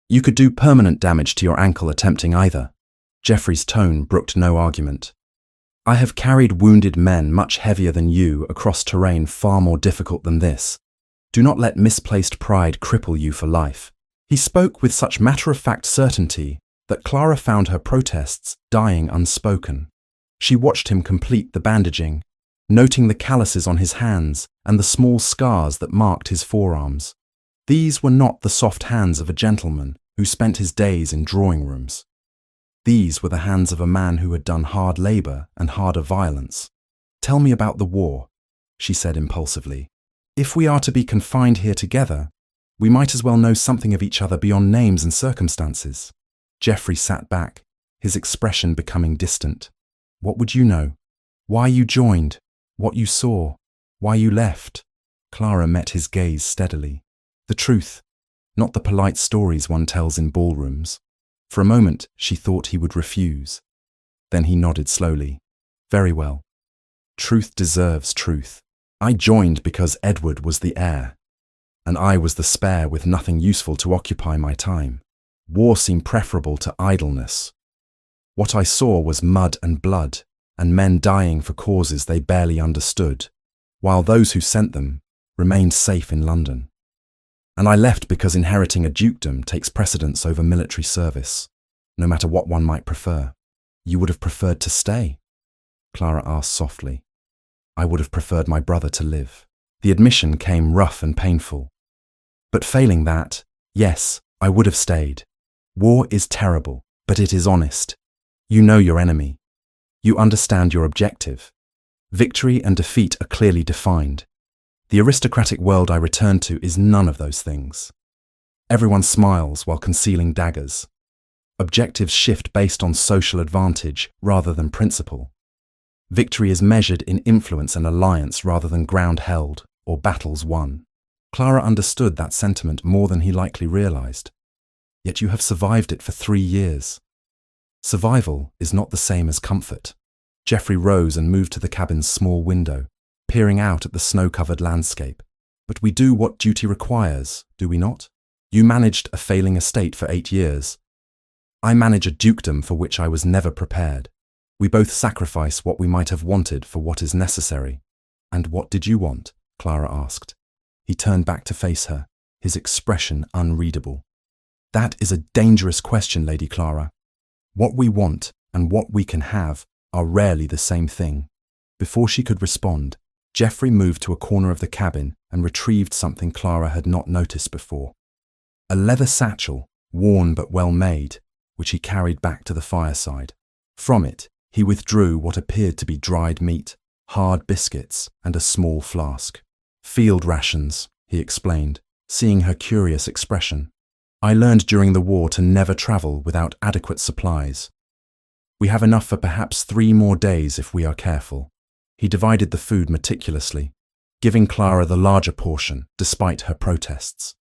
"You could do permanent damage to your ankle attempting either." Geoffrey's tone brooked no argument. "I have carried wounded men much heavier than you across terrain far more difficult than this. Do not let misplaced pride cripple you for life." He spoke with such matter-of-fact certainty that Clara found her protests dying unspoken. She watched him complete the bandaging, noting the calluses on his hands and the small scars that marked his forearms. These were not the soft hands of a gentleman who spent his days in drawing rooms. These were the hands of a man who had done hard labor and harder violence. "Tell me about the war," she said impulsively. "If we are to be confined here together, we might as well know something of each other beyond names and circumstances." Geoffrey sat back, his expression becoming distant. "What would you know? Why you joined? What you saw? Why you left?" Clara met his gaze steadily. "The truth, not the polite stories one tells in ballrooms." For a moment, she thought he would refuse. Then he nodded slowly. "Very well. Truth deserves truth. I joined because Edward was the heir, and I was the spare with nothing useful to occupy my time. War seemed preferable to idleness. What I saw was mud and blood, and men dying for causes they barely understood, while those who sent them remained safe in London. And I left because inheriting a dukedom takes precedence over military service, no matter what one might prefer." "You would have preferred to stay?" Clara asked softly. "I would have preferred my brother to live." The admission came rough and painful. "But failing that, yes, I would have stayed. War is terrible, but it is honest. You know your enemy. You understand your objective. Victory and defeat are clearly defined. The aristocratic world I returned to is none of those things. Everyone smiles while concealing daggers. Objectives shift based on social advantage rather than principle. Victory is measured in influence and alliance rather than ground held or battles won." Clara understood that sentiment more than he likely realized. "Yet you have survived it for 3 years." "Survival is not the same as comfort." Geoffrey rose and moved to the cabin's small window, peering out at the snow-covered landscape. "But we do what duty requires, do we not? You managed a failing estate for 8 years. I manage a dukedom for which I was never prepared. We both sacrifice what we might have wanted for what is necessary." "And what did you want?" Clara asked. He turned back to face her, his expression unreadable. "That is a dangerous question, Lady Clara. What we want and what we can have are rarely the same thing." Before she could respond, Geoffrey moved to a corner of the cabin and retrieved something Clara had not noticed before. A leather satchel, worn but well made, which he carried back to the fireside. From it, he withdrew what appeared to be dried meat, hard biscuits, and a small flask. "Field rations," he explained, seeing her curious expression. "I learned during the war to never travel without adequate supplies. We have enough for perhaps 3 more days if we are careful." He divided the food meticulously, giving Clara the larger portion despite her protests.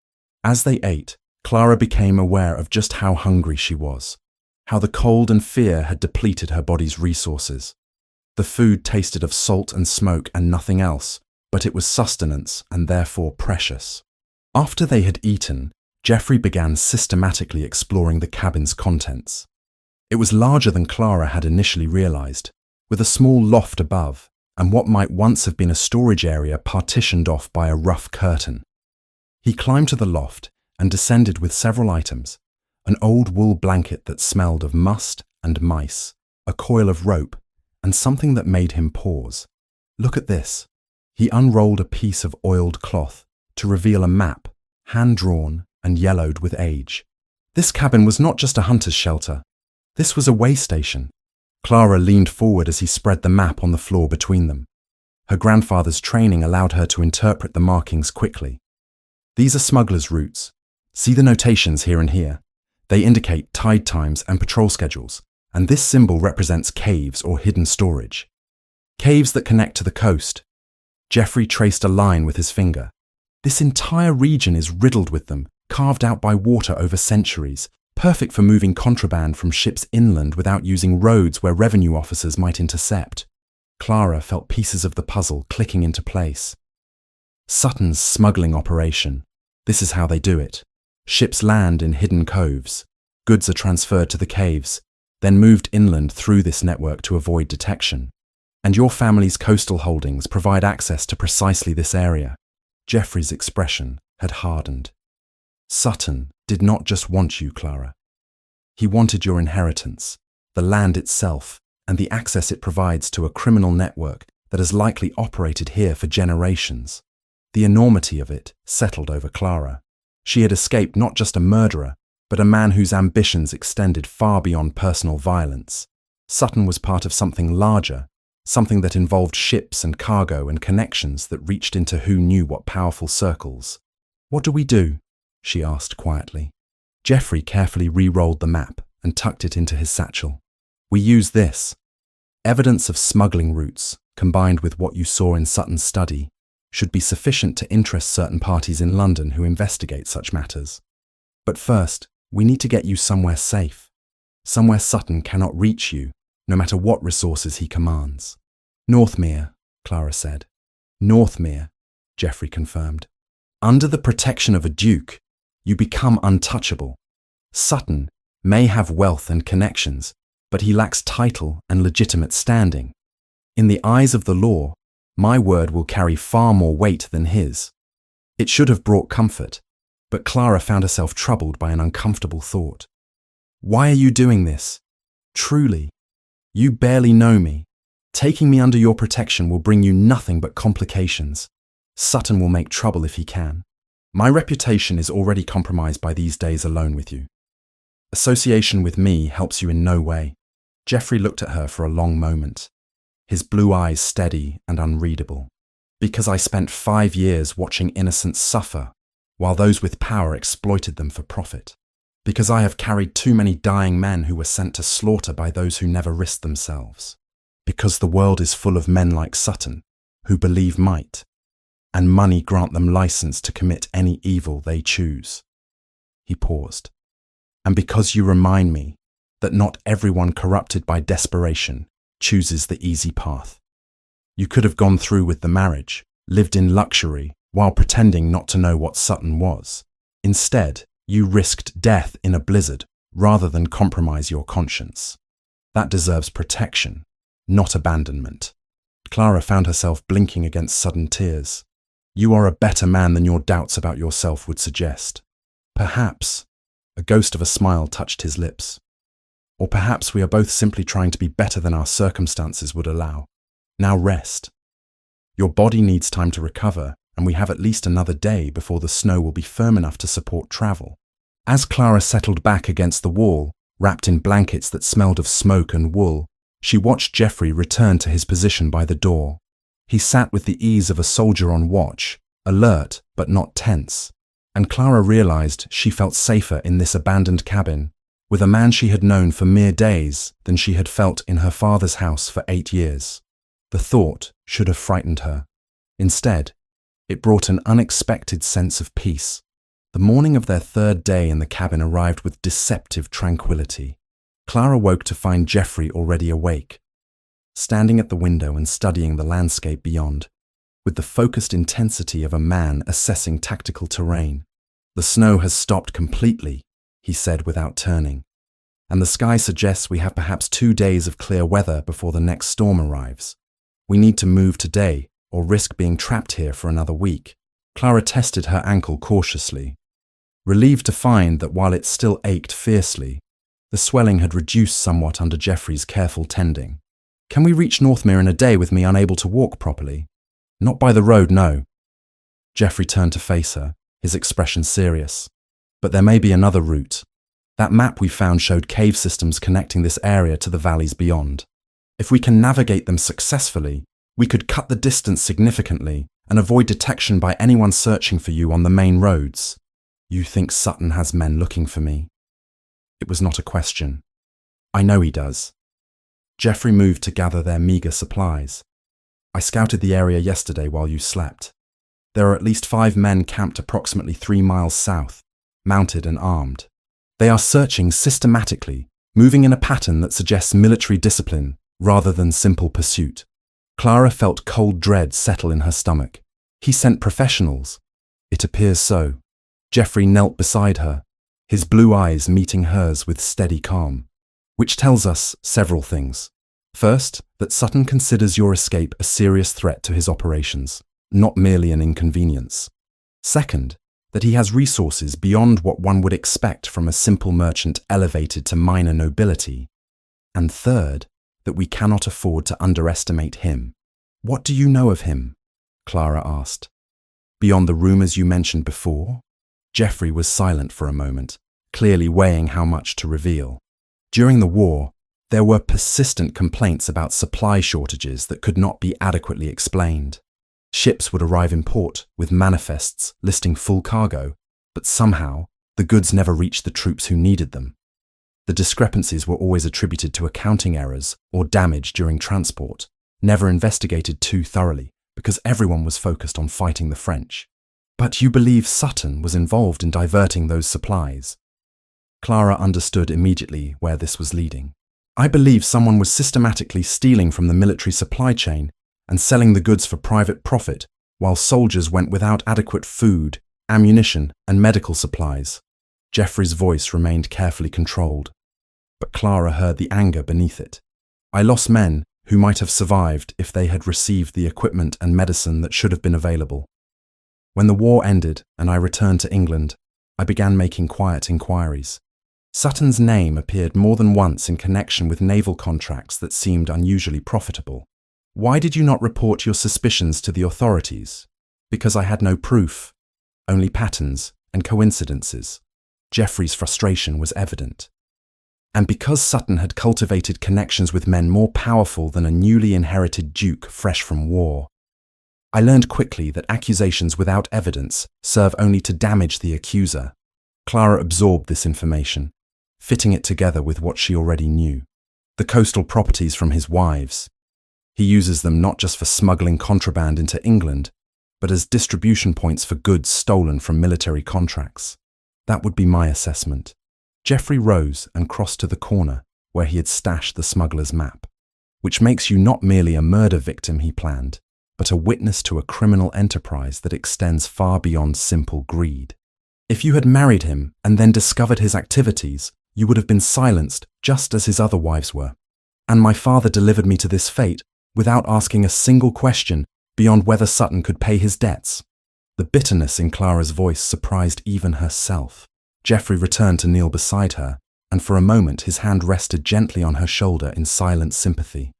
As they ate, Clara became aware of just how hungry she was, how the cold and fear had depleted her body's resources. The food tasted of salt and smoke and nothing else, but it was sustenance and therefore precious. After they had eaten, Geoffrey began systematically exploring the cabin's contents. It was larger than Clara had initially realized, with a small loft above, and what might once have been a storage area partitioned off by a rough curtain. He climbed to the loft and descended with several items: an old wool blanket that smelled of must and mice, a coil of rope, and something that made him pause. Look at this. He unrolled a piece of oiled cloth to reveal a map, hand-drawn and yellowed with age. This cabin was not just a hunter's shelter. This was a way station. Clara leaned forward as he spread the map on the floor between them. Her grandfather's training allowed her to interpret the markings quickly. These are smugglers' routes. See the notations here and here. They indicate tide times and patrol schedules, and this symbol represents caves or hidden storage. Caves that connect to the coast. Geoffrey traced a line with his finger. This entire region is riddled with them, carved out by water over centuries, perfect for moving contraband from ships inland without using roads where revenue officers might intercept. Clara felt pieces of the puzzle clicking into place. Sutton's smuggling operation. This is how they do it. Ships land in hidden coves. Goods are transferred to the caves, then moved inland through this network to avoid detection. And your family's coastal holdings provide access to precisely this area. Geoffrey's expression had hardened. Sutton did not just want you, Clara. He wanted your inheritance, the land itself, and the access it provides to a criminal network that has likely operated here for generations. The enormity of it settled over Clara. She had escaped not just a murderer, but a man whose ambitions extended far beyond personal violence. Sutton was part of something larger, something that involved ships and cargo and connections that reached into who knew what powerful circles. "What do we do?" she asked quietly. Geoffrey carefully re-rolled the map and tucked it into his satchel. "We use this. Evidence of smuggling routes, combined with what you saw in Sutton's study, should be sufficient to interest certain parties in London who investigate such matters. But first, we need to get you somewhere safe. Somewhere Sutton cannot reach you, no matter what resources he commands." "Northmere," Clara said. "Northmere," Geoffrey confirmed. "Under the protection of a duke, you become untouchable. Sutton may have wealth and connections, but he lacks title and legitimate standing. In the eyes of the law, my word will carry far more weight than his." It should have brought comfort, but Clara found herself troubled by an uncomfortable thought. "Why are you doing this? Truly, you barely know me. Taking me under your protection will bring you nothing but complications. Sutton will make trouble if he can. My reputation is already compromised by these days alone with you. Association with me helps you in no way." Geoffrey looked at her for a long moment, his blue eyes steady and unreadable. "Because I spent 5 years watching innocents suffer, while those with power exploited them for profit. Because I have carried too many dying men who were sent to slaughter by those who never risked themselves. Because the world is full of men like Sutton, who believe might, and money grant them license to commit any evil they choose." He paused. "And because you remind me that not everyone corrupted by desperation chooses the easy path. You could have gone through with the marriage, lived in luxury, while pretending not to know what Sutton was. Instead, you risked death in a blizzard rather than compromise your conscience. That deserves protection, not abandonment." Clara found herself blinking against sudden tears. "You are a better man than your doubts about yourself would suggest. Perhaps," a ghost of a smile touched his lips, "or perhaps we are both simply trying to be better than our circumstances would allow. Now rest. Your body needs time to recover, and we have at least another day before the snow will be firm enough to support travel." As Clara settled back against the wall, wrapped in blankets that smelled of smoke and wool, she watched Geoffrey return to his position by the door. He sat with the ease of a soldier on watch, alert but not tense, and Clara realized she felt safer in this abandoned cabin with a man she had known for mere days than she had felt in her father's house for 8 years. The thought should have frightened her. Instead, it brought an unexpected sense of peace. The morning of their 3rd day in the cabin arrived with deceptive tranquility. Clara woke to find Geoffrey already awake, standing at the window and studying the landscape beyond, with the focused intensity of a man assessing tactical terrain. "The snow has stopped completely," he said without turning, "and the sky suggests we have perhaps 2 days of clear weather before the next storm arrives. We need to move today or risk being trapped here for another week. Clara tested her ankle cautiously, relieved to find that while it still ached fiercely, the swelling had reduced somewhat under Geoffrey's careful tending. Can we reach Northmere in a day with me unable to walk properly? Not by the road, no. Geoffrey turned to face her, his expression serious. But there may be another route. That map we found showed cave systems connecting this area to the valleys beyond. If we can navigate them successfully, we could cut the distance significantly and avoid detection by anyone searching for you on the main roads. You think Sutton has men looking for me? It was not a question. I know he does. Geoffrey moved to gather their meagre supplies. I scouted the area yesterday while you slept. There are at least 5 men camped approximately 3 miles south, mounted and armed. They are searching systematically, moving in a pattern that suggests military discipline rather than simple pursuit. Clara felt cold dread settle in her stomach. He sent professionals. It appears so. Geoffrey knelt beside her, his blue eyes meeting hers with steady calm, which tells us several things. First, that Sutton considers your escape a serious threat to his operations, not merely an inconvenience. Second, that he has resources beyond what one would expect from a simple merchant elevated to minor nobility. And third, that we cannot afford to underestimate him. What do you know of him? Clara asked. Beyond the rumors you mentioned before? Geoffrey was silent for a moment, clearly weighing how much to reveal. During the war, there were persistent complaints about supply shortages that could not be adequately explained. Ships would arrive in port with manifests listing full cargo, but somehow the goods never reached the troops who needed them. The discrepancies were always attributed to accounting errors or damage during transport, never investigated too thoroughly because everyone was focused on fighting the French. But you believe Sutton was involved in diverting those supplies? Clara understood immediately where this was leading. I believe someone was systematically stealing from the military supply chain and selling the goods for private profit, while soldiers went without adequate food, ammunition, and medical supplies. Geoffrey's voice remained carefully controlled, but Clara heard the anger beneath it. I lost men who might have survived if they had received the equipment and medicine that should have been available. When the war ended and I returned to England, I began making quiet inquiries. Sutton's name appeared more than once in connection with naval contracts that seemed unusually profitable. Why did you not report your suspicions to the authorities? Because I had no proof, only patterns and coincidences. Geoffrey's frustration was evident. And because Sutton had cultivated connections with men more powerful than a newly inherited duke fresh from war, I learned quickly that accusations without evidence serve only to damage the accuser. Clara absorbed this information, fitting it together with what she already knew. The coastal properties from his wives. He uses them not just for smuggling contraband into England, but as distribution points for goods stolen from military contracts. That would be my assessment. Geoffrey rose and crossed to the corner where he had stashed the smuggler's map, which makes you not merely a murder victim he planned, but a witness to a criminal enterprise that extends far beyond simple greed. If you had married him and then discovered his activities, you would have been silenced just as his other wives were. And my father delivered me to this fate without asking a single question beyond whether Sutton could pay his debts. The bitterness in Clara's voice surprised even herself. Geoffrey returned to kneel beside her, and for a moment his hand rested gently on her shoulder in silent sympathy.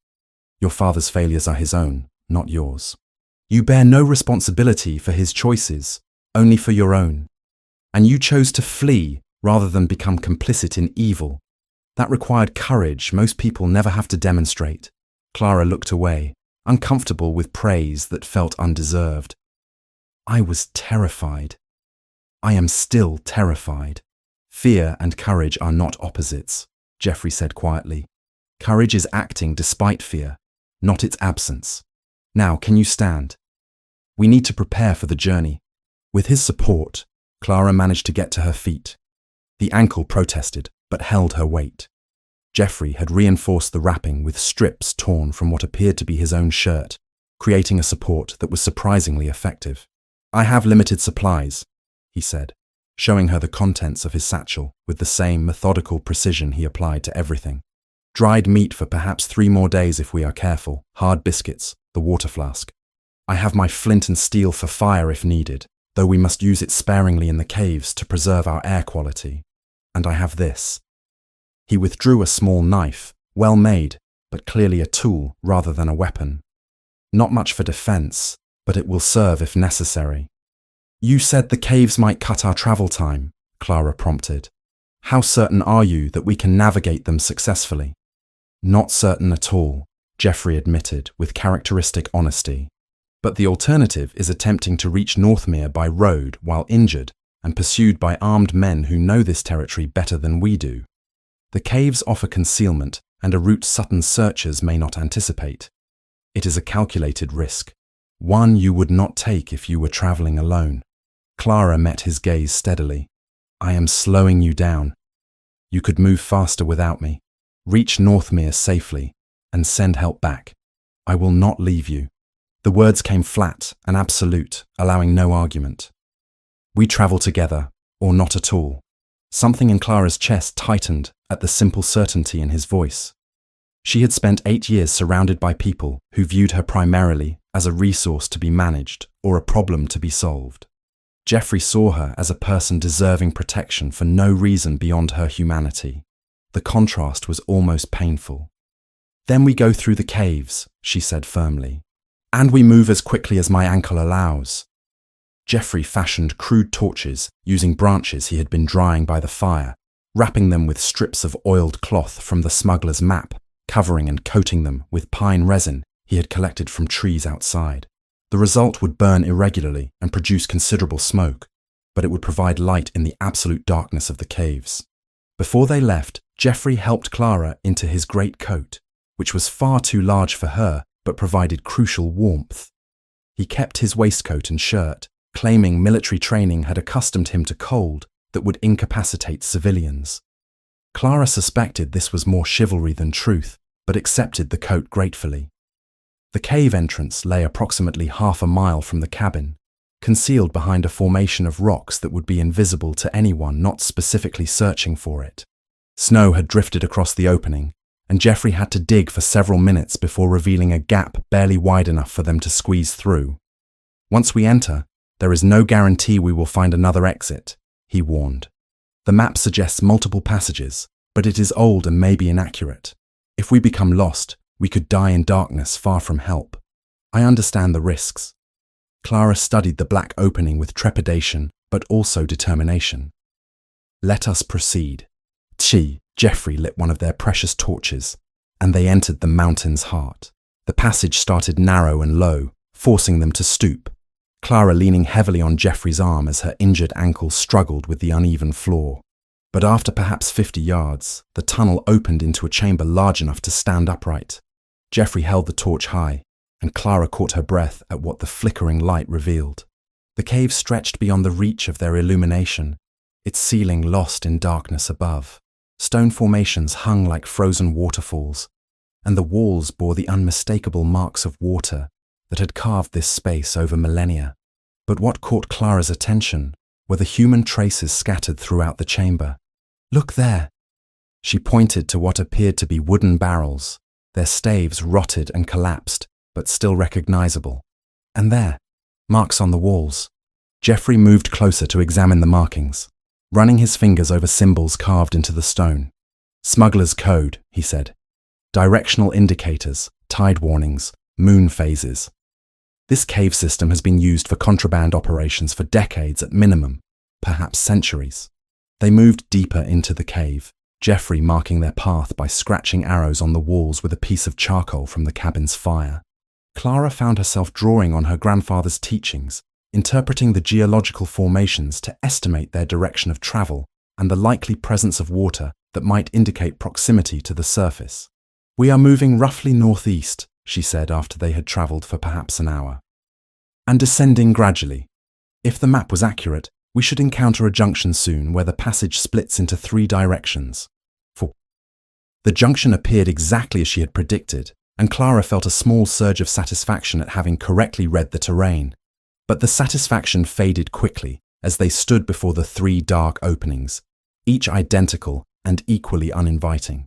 Your father's failures are his own, not yours. You bear no responsibility for his choices, only for your own. And you chose to flee rather than become complicit in evil. That required courage most people never have to demonstrate. Clara looked away, uncomfortable with praise that felt undeserved. I was terrified. I am still terrified. Fear and courage are not opposites, Geoffrey said quietly. Courage is acting despite fear, not its absence. Now, can you stand? We need to prepare for the journey. With his support, Clara managed to get to her feet. The ankle protested, but held her weight. Geoffrey had reinforced the wrapping with strips torn from what appeared to be his own shirt, creating a support that was surprisingly effective. I have limited supplies, he said, showing her the contents of his satchel with the same methodical precision he applied to everything. Dried meat for perhaps 3 more days if we are careful, hard biscuits, the water flask. I have my flint and steel for fire if needed, though we must use it sparingly in the caves to preserve our air quality. And I have this. He withdrew a small knife, well made, but clearly a tool rather than a weapon. Not much for defense, but it will serve if necessary. You said the caves might cut our travel time, Clara prompted. How certain are you that we can navigate them successfully? Not certain at all, Geoffrey admitted with characteristic honesty. But the alternative is attempting to reach Northmere by road while injured and pursued by armed men who know this territory better than we do. The caves offer concealment and a route Sutton's searchers may not anticipate. It is a calculated risk, one you would not take if you were travelling alone. Clara met his gaze steadily. I am slowing you down. You could move faster without me, reach Northmere safely, and send help back. I will not leave you. The words came flat and absolute, allowing no argument. We travel together, or not at all. Something in Clara's chest tightened at the simple certainty in his voice. She had spent 8 years surrounded by people who viewed her primarily as a resource to be managed or a problem to be solved. Geoffrey saw her as a person deserving protection for no reason beyond her humanity. The contrast was almost painful. Then we go through the caves, she said firmly. And we move as quickly as my ankle allows. Geoffrey fashioned crude torches using branches he had been drying by the fire, wrapping them with strips of oiled cloth from the smuggler's map, covering and coating them with pine resin he had collected from trees outside. The result would burn irregularly and produce considerable smoke, but it would provide light in the absolute darkness of the caves. Before they left, Geoffrey helped Clara into his great coat, which was far too large for her but provided crucial warmth. He kept his waistcoat and shirt, claiming military training had accustomed him to cold that would incapacitate civilians. Clara suspected this was more chivalry than truth, but accepted the coat gratefully. The cave entrance lay approximately half a mile from the cabin, concealed behind a formation of rocks that would be invisible to anyone not specifically searching for it. Snow had drifted across the opening, and Geoffrey had to dig for several minutes before revealing a gap barely wide enough for them to squeeze through. Once we enter, there is no guarantee we will find another exit, he warned. The map suggests multiple passages, but it is old and may be inaccurate. If we become lost, we could die in darkness far from help. I understand the risks. Clara studied the black opening with trepidation, but also determination. Let us proceed. Geoffrey lit one of their precious torches, and they entered the mountain's heart. The passage started narrow and low, forcing them to stoop, Clara leaning heavily on Geoffrey's arm as her injured ankle struggled with the uneven floor. But after perhaps 50 yards, the tunnel opened into a chamber large enough to stand upright. Geoffrey held the torch high, and Clara caught her breath at what the flickering light revealed. The cave stretched beyond the reach of their illumination, its ceiling lost in darkness above. Stone formations hung like frozen waterfalls, and the walls bore the unmistakable marks of water that had carved this space over millennia. But what caught Clara's attention were the human traces scattered throughout the chamber. Look there! She pointed to what appeared to be wooden barrels, their staves rotted and collapsed, but still recognizable. And there, marks on the walls. Geoffrey moved closer to examine the markings, running his fingers over symbols carved into the stone. Smuggler's code, he said. Directional indicators, tide warnings, moon phases. This cave system has been used for contraband operations for decades at minimum, perhaps centuries. They moved deeper into the cave, Geoffrey marking their path by scratching arrows on the walls with a piece of charcoal from the cabin's fire. Clara found herself drawing on her grandfather's teachings, interpreting the geological formations to estimate their direction of travel and the likely presence of water that might indicate proximity to the surface. We are moving roughly northeast, she said after they had travelled for perhaps an hour, and descending gradually. If the map was accurate, we should encounter a junction soon where the passage splits into 3 directions. The junction appeared exactly as she had predicted, and Clara felt a small surge of satisfaction at having correctly read the terrain. But the satisfaction faded quickly as they stood before the 3 dark openings, each identical and equally uninviting.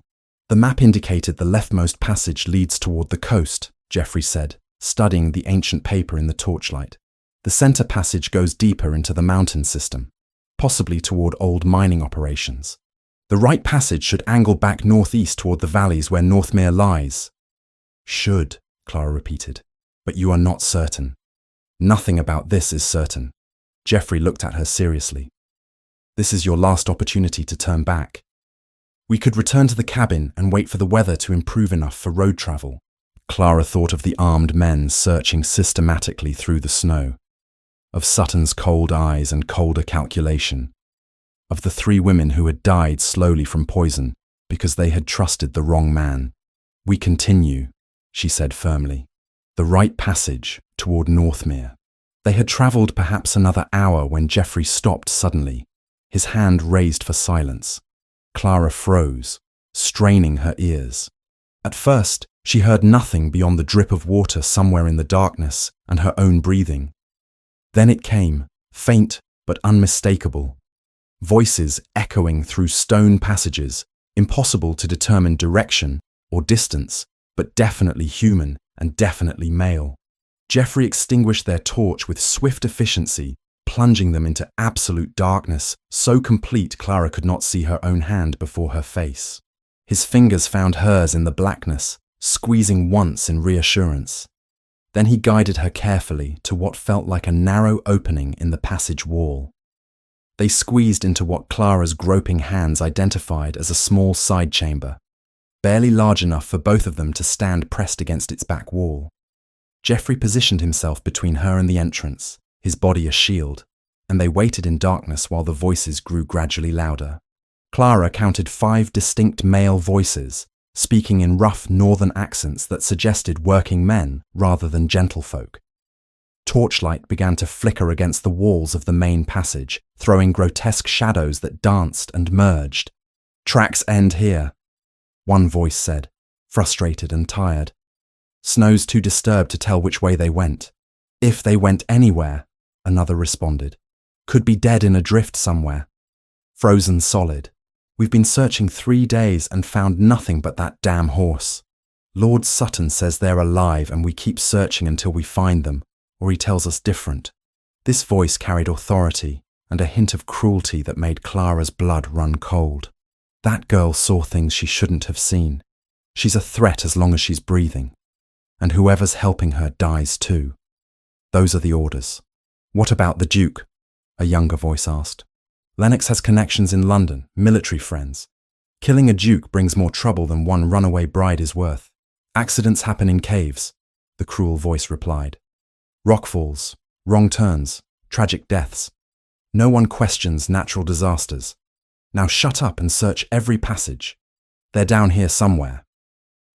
The map indicated the leftmost passage leads toward the coast, Geoffrey said, studying the ancient paper in the torchlight. The center passage goes deeper into the mountain system, possibly toward old mining operations. The right passage should angle back northeast toward the valleys where Northmere lies. Should, Clara repeated, but you are not certain. Nothing about this is certain. Geoffrey looked at her seriously. This is your last opportunity to turn back. We could return to the cabin and wait for the weather to improve enough for road travel. Clara thought of the armed men searching systematically through the snow, of Sutton's cold eyes and colder calculation, of the 3 women who had died slowly from poison because they had trusted the wrong man. We continue, she said firmly. The right passage toward Northmere. They had travelled perhaps another hour when Geoffrey stopped suddenly, his hand raised for silence. Clara froze, straining her ears. At first, she heard nothing beyond the drip of water somewhere in the darkness and her own breathing. Then it came, faint but unmistakable. Voices echoing through stone passages, impossible to determine direction or distance, but definitely human and definitely male. Geoffrey extinguished their torch with swift efficiency, plunging them into absolute darkness, so complete Clara could not see her own hand before her face. His fingers found hers in the blackness, squeezing once in reassurance. Then he guided her carefully to what felt like a narrow opening in the passage wall. They squeezed into what Clara's groping hands identified as a small side chamber, barely large enough for both of them to stand pressed against its back wall. Geoffrey positioned himself between her and the entrance, his body a shield, and they waited in darkness while the voices grew gradually louder. Clara counted 5 distinct male voices, speaking in rough northern accents that suggested working men rather than gentlefolk. Torchlight began to flicker against the walls of the main passage, throwing grotesque shadows that danced and merged. "Tracks end here," one voice said, frustrated and tired. "Snow's too disturbed to tell which way they went. If they went anywhere," another responded. "Could be dead in a drift somewhere. Frozen solid. We've been searching 3 days and found nothing but that damn horse. Lord Sutton says they're alive and we keep searching until we find them, or he tells us different." This voice carried authority and a hint of cruelty that made Clara's blood run cold. That girl saw things she shouldn't have seen. She's a threat as long as she's breathing. And whoever's helping her dies too. Those are the orders. "What about the Duke?" a younger voice asked. "Lennox has connections in London, military friends. Killing a Duke brings more trouble than one runaway bride is worth. Accidents happen in caves," the cruel voice replied. "Rockfalls, wrong turns, tragic deaths. No one questions natural disasters. Now shut up and search every passage. They're down here somewhere."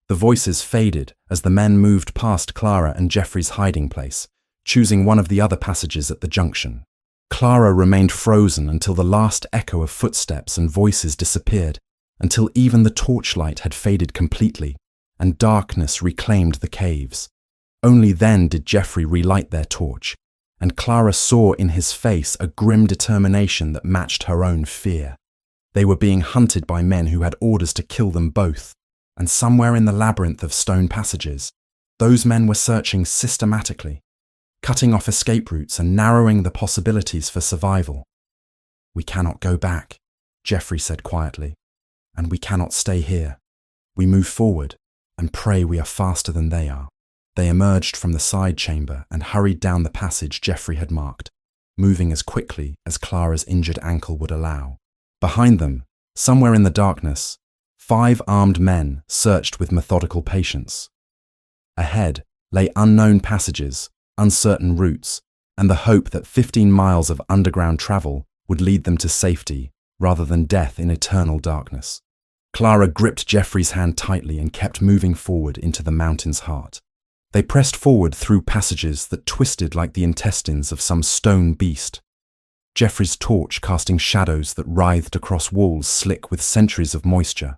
The voices faded as the men moved past Clara and Geoffrey's hiding place, choosing one of the other passages at the junction. Clara remained frozen until the last echo of footsteps and voices disappeared, until even the torchlight had faded completely, and darkness reclaimed the caves. Only then did Geoffrey relight their torch, and Clara saw in his face a grim determination that matched her own fear. They were being hunted by men who had orders to kill them both, and somewhere in the labyrinth of stone passages, those men were searching systematically, cutting off escape routes and narrowing the possibilities for survival. "We cannot go back," Geoffrey said quietly, "and we cannot stay here. We move forward and pray we are faster than they are." They emerged from the side chamber and hurried down the passage Geoffrey had marked, moving as quickly as Clara's injured ankle would allow. Behind them, somewhere in the darkness, 5 armed men searched with methodical patience. Ahead lay unknown passages, uncertain routes, and the hope that 15 miles of underground travel would lead them to safety rather than death in eternal darkness. Clara gripped Geoffrey's hand tightly and kept moving forward into the mountain's heart. They pressed forward through passages that twisted like the intestines of some stone beast. Geoffrey's torch casting shadows that writhed across walls slick with centuries of moisture.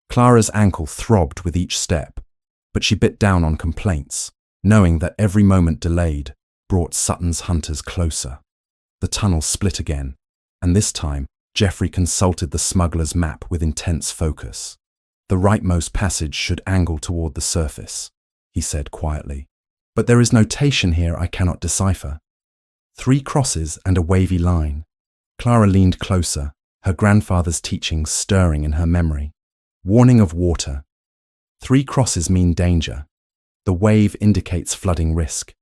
Clara's ankle throbbed with each step, but she bit down on complaints, knowing that every moment delayed brought Sutton's hunters closer. The tunnel split again, and this time Geoffrey consulted the smuggler's map with intense focus. "The rightmost passage should angle toward the surface," he said quietly. But there is notation here I cannot decipher. 3 crosses and a wavy line. Clara leaned closer, her grandfather's teachings stirring in her memory. Warning of water. 3 crosses mean danger. The wave indicates flooding risk.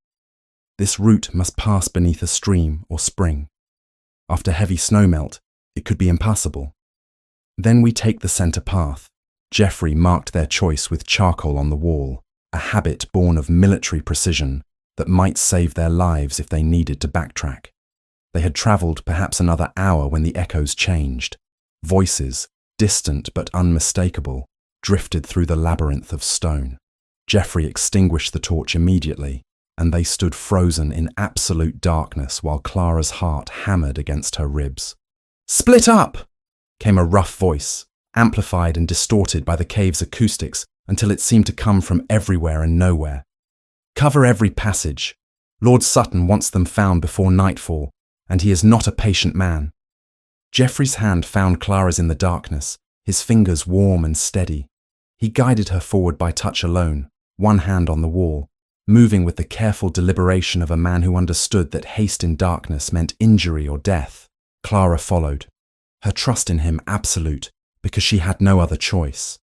This route must pass beneath a stream or spring. After heavy snowmelt, it could be impassable. Then we take the center path. Geoffrey marked their choice with charcoal on the wall, a habit born of military precision that might save their lives if they needed to backtrack. They had travelled perhaps another hour when the echoes changed. Voices, distant but unmistakable, drifted through the labyrinth of stone. Geoffrey extinguished the torch immediately, and they stood frozen in absolute darkness while Clara's heart hammered against her ribs. "Split up!" came a rough voice, amplified and distorted by the cave's acoustics until it seemed to come from everywhere and nowhere. "Cover every passage. Lord Sutton wants them found before nightfall, and he is not a patient man." Geoffrey's hand found Clara's in the darkness, his fingers warm and steady. He guided her forward by touch alone, one hand on the wall, moving with the careful deliberation of a man who understood that haste in darkness meant injury or death. Clara followed, her trust in him absolute, because she had no other choice.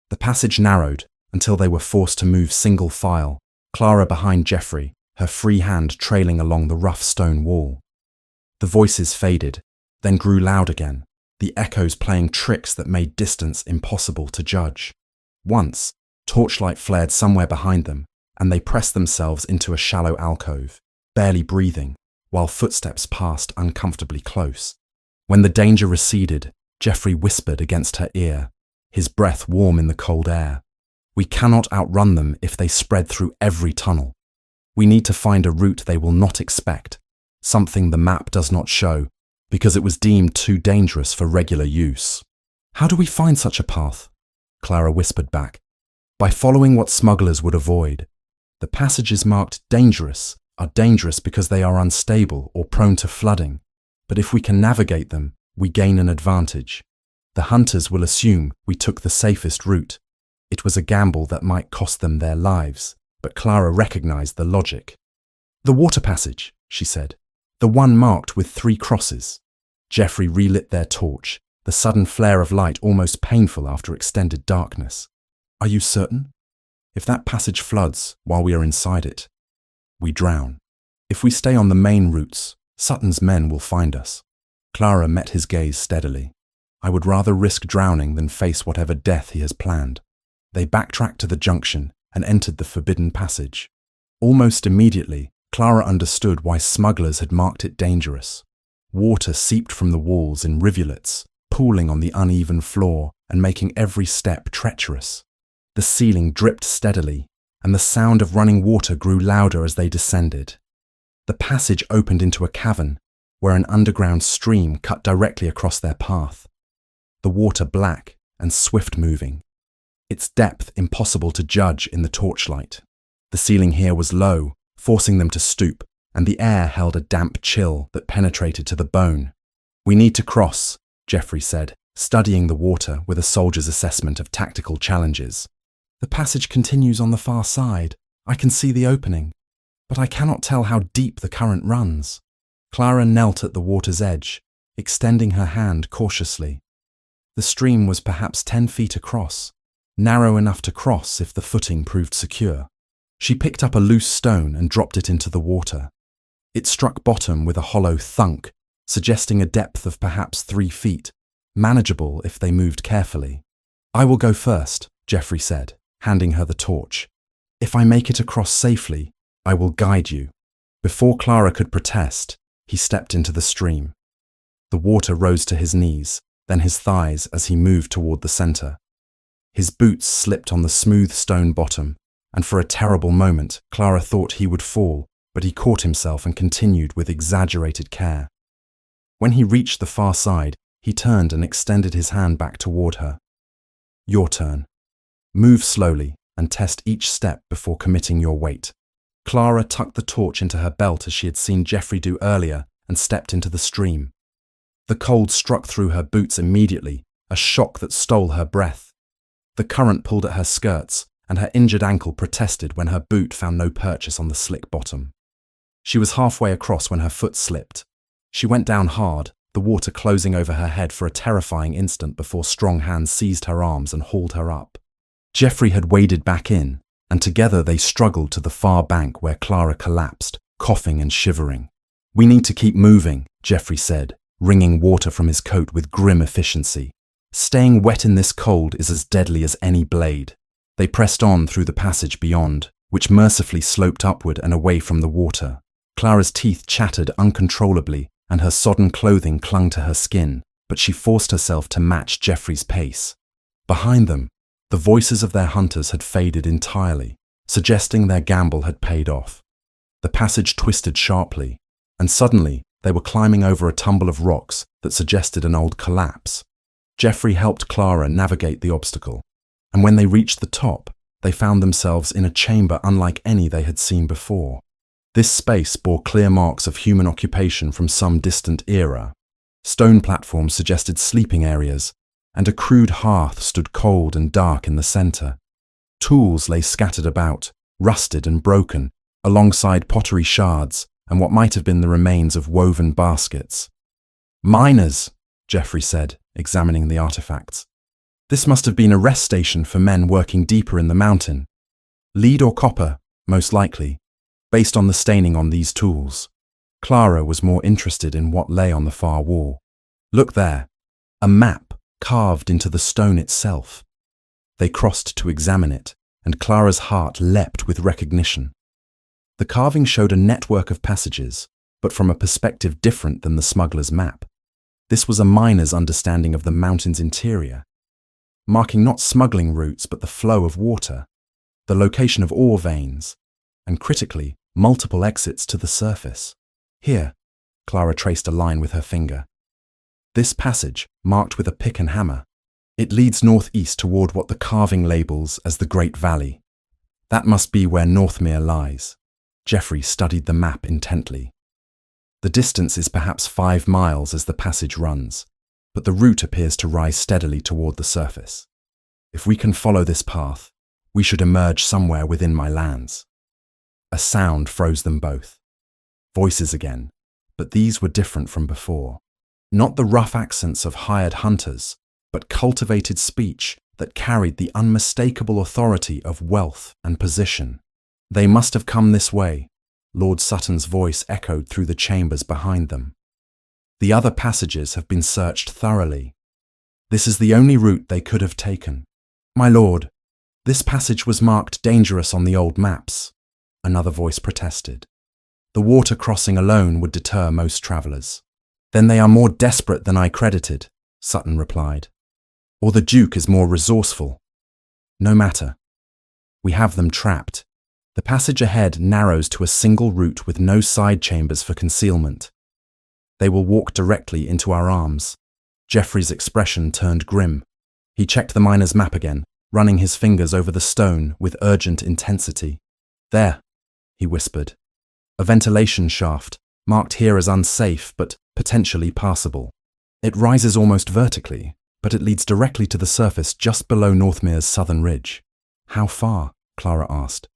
The passage narrowed until they were forced to move single file, Clara behind Geoffrey, her free hand trailing along the rough stone wall. The voices faded, then grew loud again, the echoes playing tricks that made distance impossible to judge. Once, torchlight flared somewhere behind them, and they pressed themselves into a shallow alcove, barely breathing, while footsteps passed uncomfortably close. When the danger receded, Geoffrey whispered against her ear, his breath warm in the cold air. "We cannot outrun them if they spread through every tunnel. We need to find a route they will not expect, something the map does not show, because it was deemed too dangerous for regular use." "How do we find such a path?" Clara whispered back. "By following what smugglers would avoid. The passages marked dangerous are dangerous because they are unstable or prone to flooding. But if we can navigate them, we gain an advantage. The hunters will assume we took the safest route. It was a gamble that might cost them their lives, but Clara recognized the logic. "The water passage," she said. "The one marked with 3 crosses." Geoffrey relit their torch, the sudden flare of light almost painful after extended darkness. "Are you certain? If that passage floods while we are inside it, we drown. If we stay on the main routes, Sutton's men will find us." Clara met his gaze steadily. "I would rather risk drowning than face whatever death he has planned." They backtracked to the junction and entered the forbidden passage. Almost immediately, Clara understood why smugglers had marked it dangerous. Water seeped from the walls in rivulets, pooling on the uneven floor and making every step treacherous. The ceiling dripped steadily, and the sound of running water grew louder as they descended. The passage opened into a cavern, where an underground stream cut directly across their path. The water black and swift-moving, its depth impossible to judge in the torchlight. The ceiling here was low, forcing them to stoop, and the air held a damp chill that penetrated to the bone. "We need to cross," Geoffrey said, studying the water with a soldier's assessment of tactical challenges. "The passage continues on the far side. I can see the opening, but I cannot tell how deep the current runs." Clara knelt at the water's edge, extending her hand cautiously. The stream was perhaps 10 feet across, narrow enough to cross if the footing proved secure. She picked up a loose stone and dropped it into the water. It struck bottom with a hollow thunk, suggesting a depth of perhaps 3 feet, manageable if they moved carefully. "I will go first," Geoffrey said, handing her the torch. "If I make it across safely, I will guide you." Before Clara could protest, he stepped into the stream. The water rose to his knees, then his thighs as he moved toward the center. His boots slipped on the smooth stone bottom, and for a terrible moment, Clara thought he would fall, but he caught himself and continued with exaggerated care. When he reached the far side, he turned and extended his hand back toward her. "Your turn. Move slowly and test each step before committing your weight." Clara tucked the torch into her belt as she had seen Geoffrey do earlier and stepped into the stream. The cold struck through her boots immediately, a shock that stole her breath. The current pulled at her skirts, and her injured ankle protested when her boot found no purchase on the slick bottom. She was halfway across when her foot slipped. She went down hard, the water closing over her head for a terrifying instant before strong hands seized her arms and hauled her up. Geoffrey had waded back in, and together they struggled to the far bank where Clara collapsed, coughing and shivering. "We need to keep moving," Geoffrey said, wringing water from his coat with grim efficiency. "Staying wet in this cold is as deadly as any blade." They pressed on through the passage beyond, which mercifully sloped upward and away from the water. Clara's teeth chattered uncontrollably, and her sodden clothing clung to her skin, but she forced herself to match Geoffrey's pace. Behind them, the voices of their hunters had faded entirely, suggesting their gamble had paid off. The passage twisted sharply, and suddenly they were climbing over a tumble of rocks that suggested an old collapse. Geoffrey helped Clara navigate the obstacle, and when they reached the top, they found themselves in a chamber unlike any they had seen before. This space bore clear marks of human occupation from some distant era. Stone platforms suggested sleeping areas, and a crude hearth stood cold and dark in the center. Tools lay scattered about, rusted and broken, alongside pottery shards and what might have been the remains of woven baskets. "Miners," Geoffrey said, examining the artifacts. "This must have been a rest station for men working deeper in the mountain. Lead or copper, most likely, based on the staining on these tools." Clara was more interested in what lay on the far wall. "Look there, a map carved into the stone itself." They crossed to examine it, and Clara's heart leapt with recognition. The carving showed a network of passages, but from a perspective different than the smuggler's map. This was a miner's understanding of the mountain's interior, marking not smuggling routes but the flow of water, the location of ore veins, and critically, multiple exits to the surface. "Here," Clara traced a line with her finger. "This passage, marked with a pick and hammer. It leads northeast toward what the carving labels as the Great Valley. That must be where Northmere lies." Geoffrey studied the map intently. The distance is perhaps 5 miles as the passage runs, but the route appears to rise steadily toward the surface. "If we can follow this path, we should emerge somewhere within my lands." A sound froze them both. Voices again, but these were different from before. Not the rough accents of hired hunters, but cultivated speech that carried the unmistakable authority of wealth and position. "They must have come this way," Lord Sutton's voice echoed through the chambers behind them. "The other passages have been searched thoroughly. This is the only route they could have taken." "My lord, this passage was marked dangerous on the old maps," another voice protested. "The water crossing alone would deter most travellers." "Then they are more desperate than I credited," Sutton replied. "Or the Duke is more resourceful. No matter. We have them trapped." The passage ahead narrows to a single route with no side chambers for concealment. "They will walk directly into our arms." Geoffrey's expression turned grim. He checked the miner's map again, running his fingers over the stone with urgent intensity. "There," he whispered. "A ventilation shaft, marked here as unsafe but potentially passable. It rises almost vertically, but it leads directly to the surface just below Northmere's southern ridge." "How far?" Clara asked.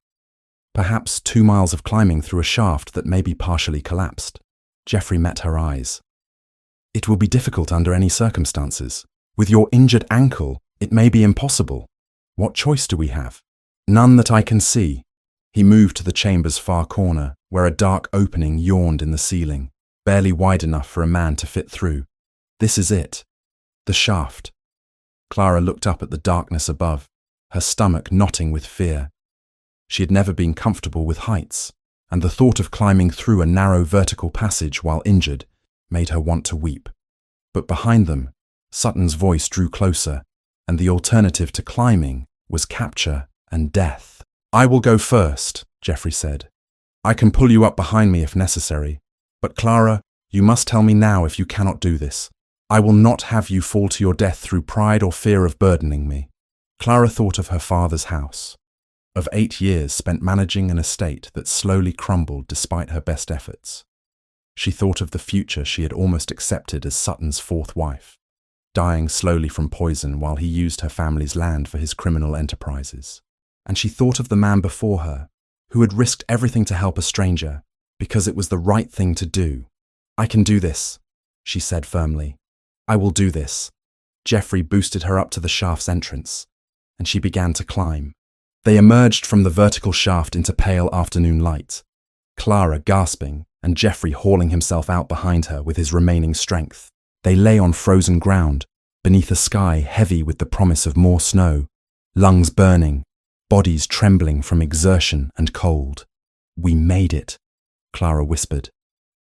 "Perhaps 2 miles of climbing through a shaft that may be partially collapsed." Geoffrey met her eyes. "It will be difficult under any circumstances. With your injured ankle, it may be impossible. What choice do we have?" "None that I can see." He moved to the chamber's far corner, where a dark opening yawned in the ceiling, barely wide enough for a man to fit through. "This is it. The shaft." Clara looked up at the darkness above, her stomach knotting with fear. She had never been comfortable with heights, and the thought of climbing through a narrow vertical passage while injured made her want to weep. But behind them, Sutton's voice drew closer, and the alternative to climbing was capture and death. "I will go first," Geoffrey said. "I can pull you up behind me if necessary. But Clara, you must tell me now if you cannot do this. I will not have you fall to your death through pride or fear of burdening me." Clara thought of her father's house, of 8 years spent managing an estate that slowly crumbled despite her best efforts. She thought of the future she had almost accepted as Sutton's 4th wife, dying slowly from poison while he used her family's land for his criminal enterprises. and she thought of the man before her, who had risked everything to help a stranger, because it was the right thing to do. "I can do this," she said firmly. "I will do this." Geoffrey boosted her up to the shaft's entrance, and she began to climb. They emerged from the vertical shaft into pale afternoon light, Clara gasping and Geoffrey hauling himself out behind her with his remaining strength. They lay on frozen ground, beneath a sky heavy with the promise of more snow, lungs burning, bodies trembling from exertion and cold. "We made it," Clara whispered,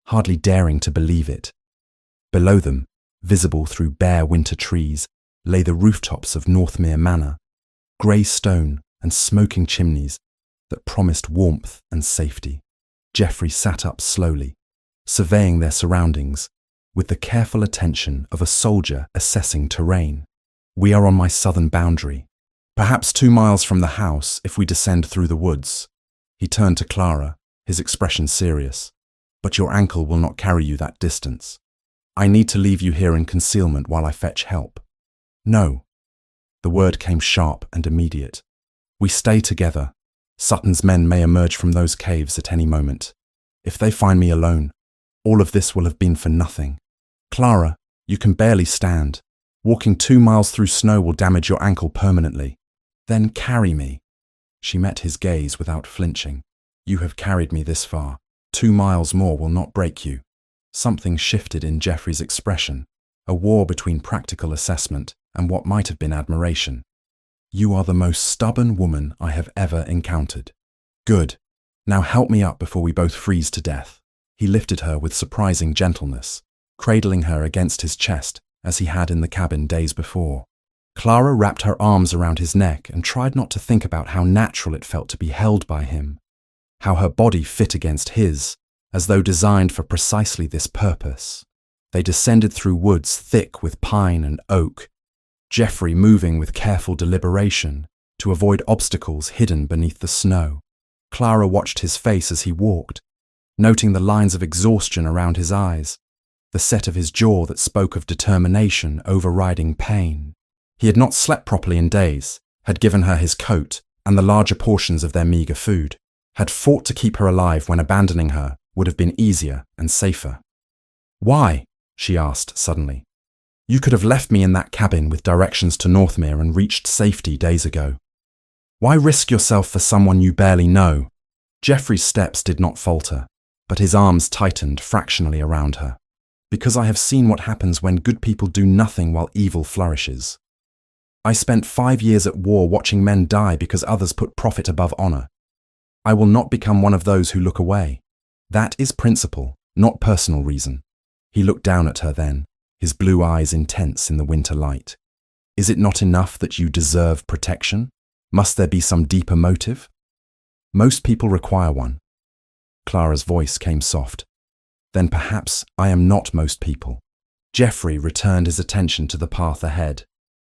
hardly daring to believe it. Below them, visible through bare winter trees, lay the rooftops of Northmere Manor, grey stone and smoking chimneys that promised warmth and safety. Geoffrey sat up slowly, surveying their surroundings with the careful attention of a soldier assessing terrain. "We are on my southern boundary, perhaps 2 miles from the house if we descend through the woods." He turned to Clara, his expression serious. "But your ankle will not carry you that distance. I need to leave you here in concealment while I fetch help." "No." The word came sharp and immediate. "We stay together. Sutton's men may emerge from those caves at any moment. If they find me alone, all of this will have been for nothing. Clara, you can barely stand. Walking 2 miles through snow will damage your ankle permanently. Then carry me." She met his gaze without flinching. "You have carried me this far. 2 miles more will not break you." Something shifted in Geoffrey's expression, a war between practical assessment and what might have been admiration. "You are the most stubborn woman I have ever encountered." "Good. Now help me up before we both freeze to death." He lifted her with surprising gentleness, cradling her against his chest as he had in the cabin days before. Clara wrapped her arms around his neck and tried not to think about how natural it felt to be held by him, how her body fit against his, as though designed for precisely this purpose. They descended through woods thick with pine and oak, Geoffrey moving with careful deliberation to avoid obstacles hidden beneath the snow. Clara watched his face as he walked, noting the lines of exhaustion around his eyes, the set of his jaw that spoke of determination overriding pain. He had not slept properly in days, had given her his coat and the larger portions of their meagre food, had fought to keep her alive when abandoning her would have been easier and safer. "Why?" she asked suddenly. "You could have left me in that cabin with directions to Northmere and reached safety days ago. Why risk yourself for someone you barely know?" Geoffrey's steps did not falter, but his arms tightened fractionally around her. "Because I have seen what happens when good people do nothing while evil flourishes. I spent 5 years at war watching men die because others put profit above honor. I will not become one of those who look away. That is principle, not personal reason." He looked down at her then, his blue eyes intense in the winter light. "Is it not enough that you deserve protection? Must there be some deeper motive?" "Most people require one." Clara's voice came soft. "Then perhaps I am not most people." Geoffrey returned his attention to the path ahead.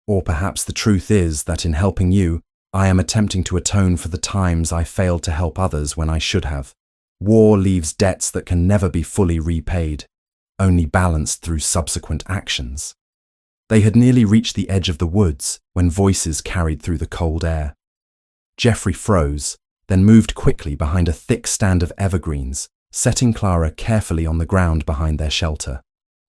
"Or perhaps the truth is that in helping you, I am attempting to atone for the times I failed to help others when I should have. War leaves debts that can never be fully repaid, only balanced through subsequent actions." They had nearly reached the edge of the woods when voices carried through the cold air. Geoffrey froze, then moved quickly behind a thick stand of evergreens, setting Clara carefully on the ground behind their shelter.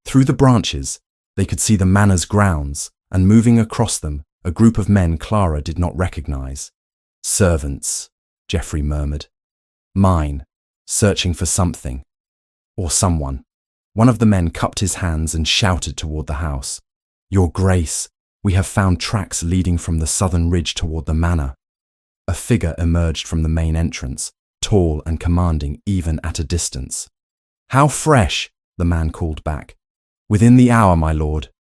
Through the branches, they could see the manor's grounds, and moving across them, a group of men Clara did not recognize. "Servants," Geoffrey murmured. "Mine, searching for something. Or someone." One of the men cupped his hands and shouted toward the house. "Your Grace, we have found tracks leading from the southern ridge toward the manor." A figure emerged from the main entrance, tall and commanding even at a distance. "How fresh," the man called back. "Within the hour, my lord.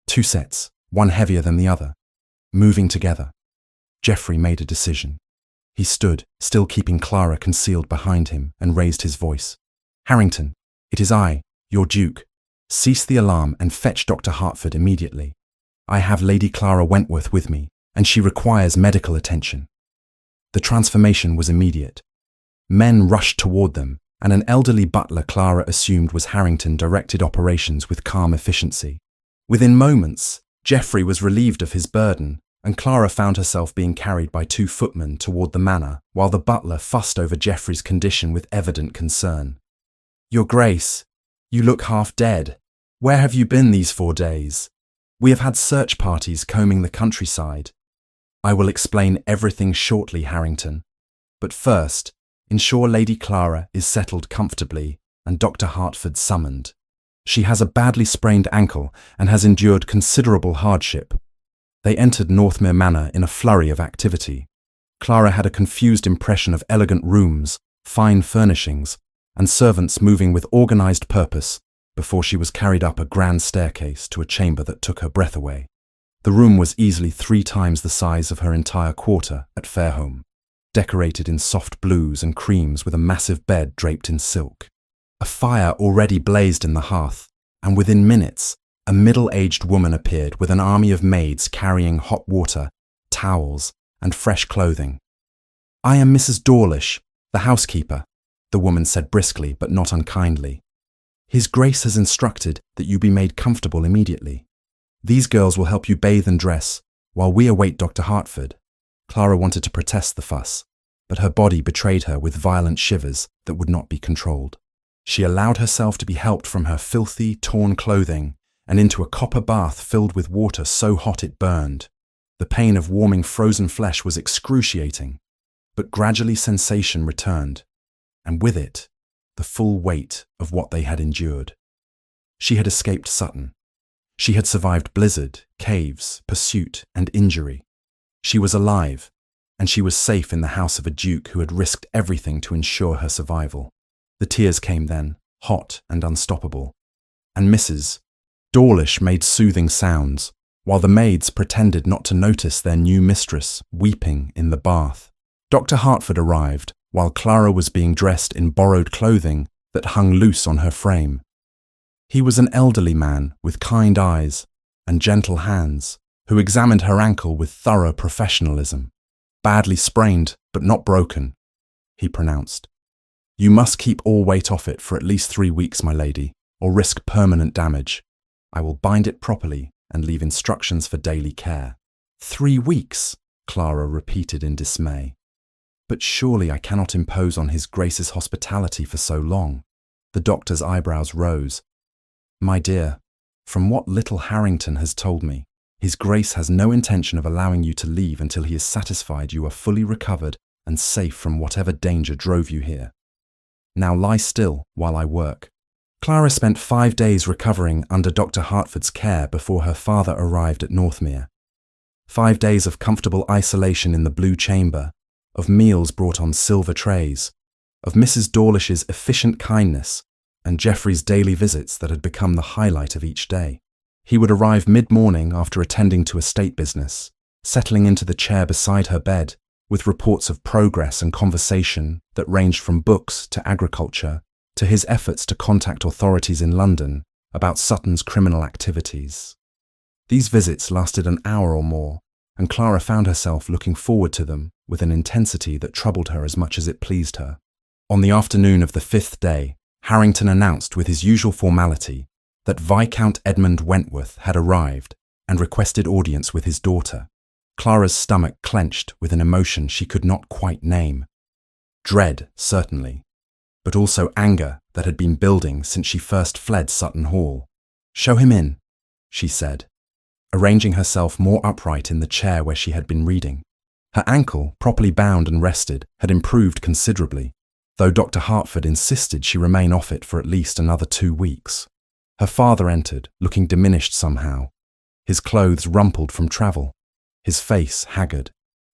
2 sets, one heavier than the other, moving together." Geoffrey made a decision. He stood, still keeping Clara concealed behind him, and raised his voice. "Harrington, it is I, your Duke. Cease the alarm and fetch Dr. Hartford immediately. I have Lady Clara Wentworth with me, and she requires medical attention." The transformation was immediate. Men rushed toward them, and an elderly butler Clara assumed was Harrington directed operations with calm efficiency. Within moments, Geoffrey was relieved of his burden and Clara found herself being carried by 2 footmen toward the manor, while the butler fussed over Geoffrey's condition with evident concern. "Your Grace, you look half dead. Where have you been these 4 days? We have had search parties combing the countryside." "I will explain everything shortly, Harrington. But first, ensure Lady Clara is settled comfortably and Dr. Hartford summoned. She has a badly sprained ankle and has endured considerable hardship." They entered Northmere Manor in a flurry of activity. Clara had a confused impression of elegant rooms, fine furnishings, and servants moving with organized purpose before she was carried up a grand staircase to a chamber that took her breath away. The room was easily 3 times the size of her entire quarter at Fairholme, decorated in soft blues and creams with a massive bed draped in silk. A fire already blazed in the hearth, and within minutes, a middle-aged woman appeared with an army of maids carrying hot water, towels, and fresh clothing. "I am Mrs. Dawlish, the housekeeper," the woman said briskly but not unkindly. "His Grace has instructed that you be made comfortable immediately. These girls will help you bathe and dress, while we await Dr. Hartford." Clara wanted to protest the fuss, but her body betrayed her with violent shivers that would not be controlled. She allowed herself to be helped from her filthy, torn clothing and into a copper bath filled with water so hot it burned. The pain of warming frozen flesh was excruciating, but gradually sensation returned, and with it, the full weight of what they had endured. She had escaped Sutton. She had survived blizzard, caves, pursuit, and injury. She was alive, and she was safe in the house of a duke who had risked everything to ensure her survival. The tears came then, hot and unstoppable, and Mrs. Dawlish made soothing sounds, while the maids pretended not to notice their new mistress weeping in the bath. Dr. Hartford arrived while Clara was being dressed in borrowed clothing that hung loose on her frame. He was an elderly man with kind eyes and gentle hands, who examined her ankle with thorough professionalism. "Badly sprained, but not broken," he pronounced. "You must keep all weight off it for at least 3 weeks, my lady, or risk permanent damage. I will bind it properly and leave instructions for daily care." 3 weeks, Clara repeated in dismay. "But surely I cannot impose on His Grace's hospitality for so long." The doctor's eyebrows rose. "My dear, from what little Harrington has told me, His Grace has no intention of allowing you to leave until he is satisfied you are fully recovered and safe from whatever danger drove you here. Now lie still while I work." Clara spent 5 days recovering under Dr. Hartford's care before her father arrived at Northmere. 5 days of comfortable isolation in the blue chamber, of meals brought on silver trays, of Mrs. Dawlish's efficient kindness, and Geoffrey's daily visits that had become the highlight of each day. He would arrive mid-morning after attending to estate business, settling into the chair beside her bed, with reports of progress and conversation that ranged from books to agriculture, to his efforts to contact authorities in London about Sutton's criminal activities. These visits lasted an hour or more, and Clara found herself looking forward to them with an intensity that troubled her as much as it pleased her. On the afternoon of the 5th day, Harrington announced with his usual formality that Viscount Edmund Wentworth had arrived and requested audience with his daughter. Clara's stomach clenched with an emotion she could not quite name. Dread, certainly, but also anger that had been building since she first fled Sutton Hall. "Show him in," she said, arranging herself more upright in the chair where she had been reading. Her ankle, properly bound and rested, had improved considerably, though Dr. Hartford insisted she remain off it for at least another 2 weeks. Her father entered, looking diminished somehow, his clothes rumpled from travel, his face haggard.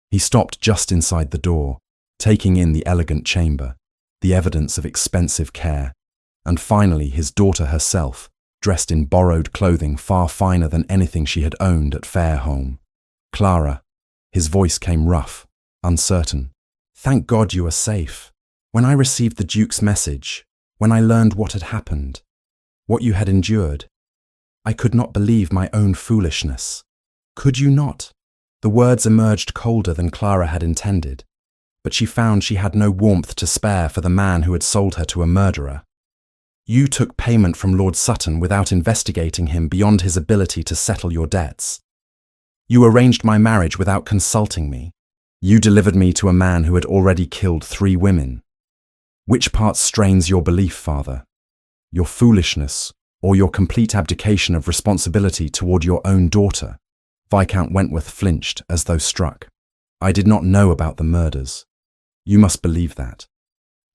He stopped just inside the door, taking in the elegant chamber, the evidence of expensive care, and finally his daughter herself, dressed in borrowed clothing far finer than anything she had owned at Fairholme. "Clara," his voice came rough, uncertain. "Thank God you are safe. When I received the Duke's message, when I learned what had happened, what you had endured, I could not believe my own foolishness." "Could you not?" The words emerged colder than Clara had intended, but she found she had no warmth to spare for the man who had sold her to a murderer. "You took payment from Lord Sutton without investigating him beyond his ability to settle your debts. You arranged my marriage without consulting me. You delivered me to a man who had already killed 3 women. Which part strains your belief, father? Your foolishness, or your complete abdication of responsibility toward your own daughter? Viscount Wentworth flinched as though struck. I did not know about the murders. You must believe that.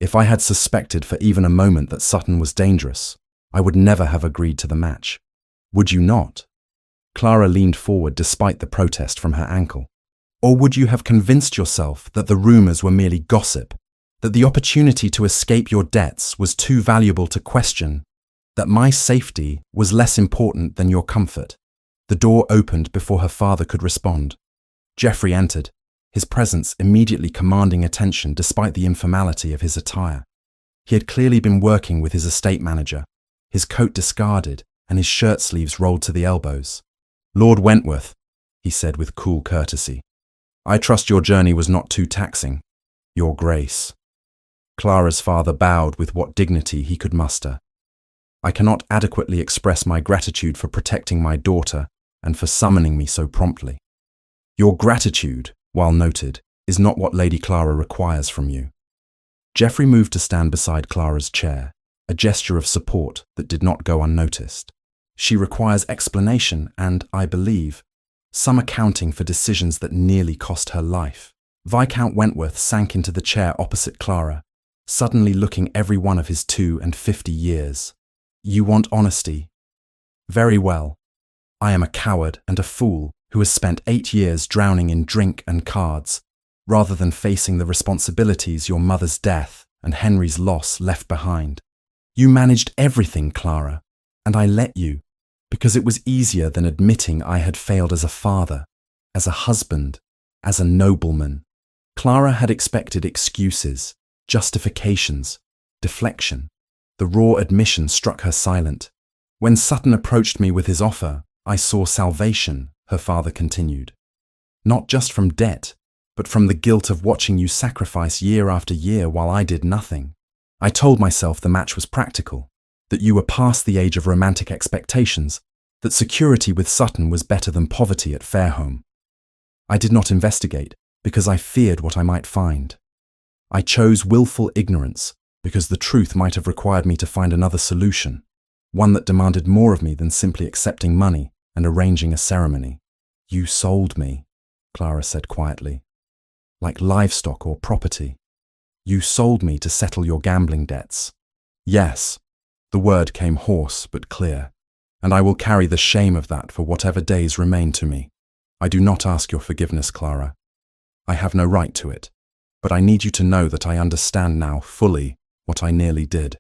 If I had suspected for even a moment that Sutton was dangerous, I would never have agreed to the match. Would you not? Clara leaned forward despite the protest from her ankle. Or would you have convinced yourself that the rumours were merely gossip, that the opportunity to escape your debts was too valuable to question, that my safety was less important than your comfort? The door opened before her father could respond. Geoffrey entered, his presence immediately commanding attention despite the informality of his attire. He had clearly been working with his estate manager, his coat discarded and his shirt sleeves rolled to the elbows. Lord Wentworth, he said with cool courtesy, I trust your journey was not too taxing. Your Grace. Clara's father bowed with what dignity he could muster. I cannot adequately express my gratitude for protecting my daughter and for summoning me so promptly. Your gratitude, while noted, is not what Lady Clara requires from you. Geoffrey moved to stand beside Clara's chair, a gesture of support that did not go unnoticed. She requires explanation and, I believe, some accounting for decisions that nearly cost her life. Viscount Wentworth sank into the chair opposite Clara, suddenly looking every one of his 52 years. You want honesty? Very well. I am a coward and a fool who has spent 8 years drowning in drink and cards, rather than facing the responsibilities your mother's death and Henry's loss left behind. You managed everything, Clara, and I let you, because it was easier than admitting I had failed as a father, as a husband, as a nobleman. Clara had expected excuses, justifications, deflection. The raw admission struck her silent. When Sutton approached me with his offer, I saw salvation, her father continued. Not just from debt, but from the guilt of watching you sacrifice year after year while I did nothing. I told myself the match was practical, that you were past the age of romantic expectations, that security with Sutton was better than poverty at Fairholme. I did not investigate because I feared what I might find. I chose willful ignorance because the truth might have required me to find another solution, one that demanded more of me than simply accepting money and arranging a ceremony. You sold me, Clara said quietly, like livestock or property. You sold me to settle your gambling debts. Yes, the word came hoarse but clear, and I will carry the shame of that for whatever days remain to me. I do not ask your forgiveness, Clara. I have no right to it, but I need you to know that I understand now fully what I nearly did,